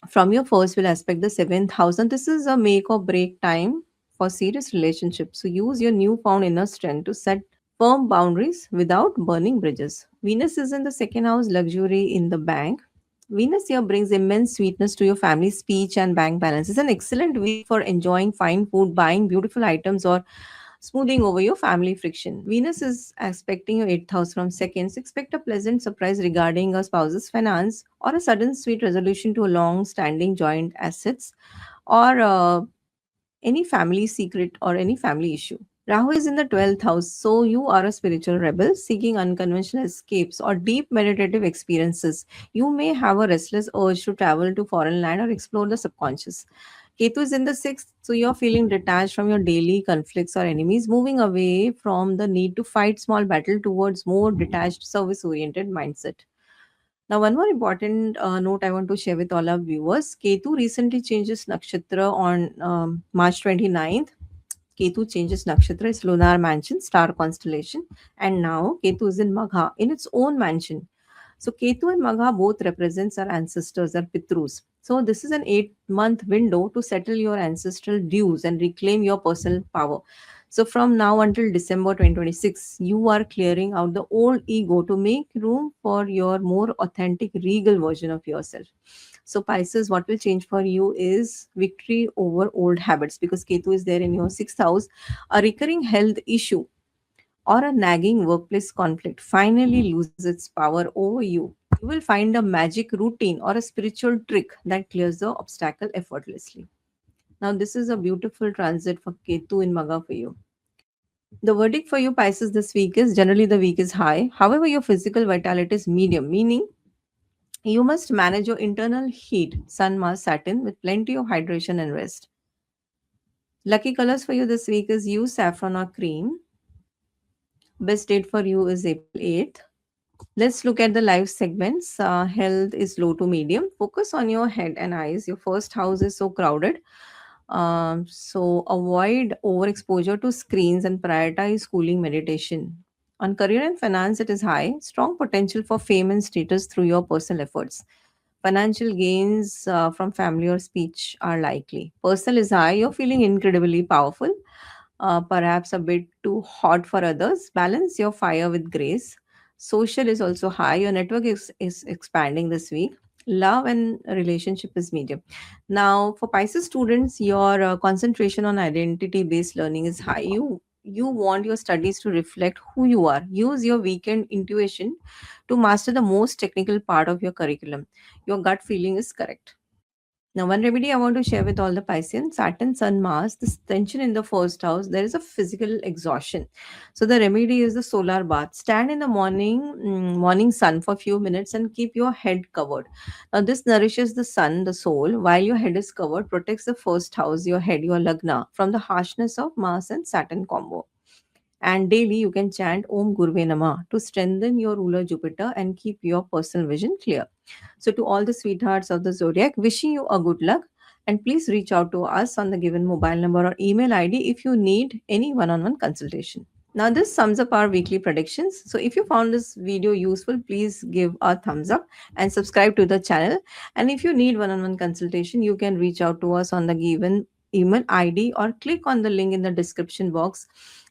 Speaker 1: from your first will aspect the seventh house, and this is a make or break time for serious relationships. So use your newfound inner strength to set firm boundaries without burning bridges. Venus is in the second house, luxury in the bank. Venus here brings immense sweetness to your family speech and bank balance. It's an excellent week for enjoying fine food, buying beautiful items, or smoothing over your family friction. Venus is aspecting your eighth house from seconds. Expect a pleasant surprise regarding a spouse's finance or a sudden sweet resolution to a long standing joint assets or any family secret or any family issue. Rahu is in the 12th house, so you are a spiritual rebel seeking unconventional escapes or deep meditative experiences. You may have a restless urge to travel to foreign land or explore the subconscious. Ketu is in the 6th, so you're feeling detached from your daily conflicts or enemies, moving away from the need to fight small battle towards more detached, service oriented mindset. Now, one more important note I want to share with all our viewers. Ketu recently changes nakshatra on March 29th. Ketu changes nakshatra, its lunar mansion, star constellation, and now Ketu is in Magha in its own mansion. So Ketu and Magha both represents our ancestors, our Pitrus. So this is an 8-month window to settle your ancestral dues and reclaim your personal power. So from now until December 2026, you are clearing out the old ego to make room for your more authentic, regal version of yourself. So Pisces, what will change for you is victory over old habits because Ketu is there in your sixth house. A recurring health issue or a nagging workplace conflict finally loses its power over you. You will find a magic routine or a spiritual trick that clears the obstacle effortlessly. Now, this is a beautiful transit for Ketu in Magha for you. The verdict for you, Pisces, this week is generally the week is high. However, your physical vitality is medium, meaning you must manage your internal heat, Sun, Mars, Saturn, with plenty of hydration and rest. Lucky colors for you this week is use saffron or cream. Best date for you is April 8th. Let's look at the life segments. Health is low to medium. Focus on your head and eyes. Your first house is so crowded. So avoid overexposure to screens and prioritize schooling meditation. On career and finance, it is high. Strong potential for fame and status through your personal efforts. Financial gains from family or speech are likely. Personal is high. You're feeling incredibly powerful, perhaps a bit too hot for others. Balance your fire with grace. Social is also high. Your network is expanding this week. Love and relationship is medium. Now, for Pisces students, your concentration on identity based learning is high. You want your studies to reflect who you are. Use your weekend intuition to master the most technical part of your curriculum. Your gut feeling is correct. Now, one remedy I want to share with all the Pisceans: Saturn, Sun, Mars, this tension in the first house, there is a physical exhaustion. So, the remedy is the solar bath. Stand in the morning sun for a few minutes and keep your head covered. Now, this nourishes the sun, the soul, while your head is covered, protects the first house, your head, your lagna, from the harshness of Mars and Saturn combo. And daily you can chant Om Gurve Nama to strengthen your ruler Jupiter and keep your personal vision clear. So, to all the sweethearts of the zodiac, wishing you a good luck. And please reach out to us on the given mobile number or email ID if you need any one on one consultation. Now, this sums up our weekly predictions. So, if you found this video useful, please give a thumbs up and subscribe to the channel. And if you need one on one consultation, you can reach out to us on the given email ID or click on the link in the description box.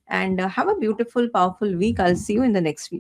Speaker 1: And have a beautiful, powerful week. I'll see you in the next video.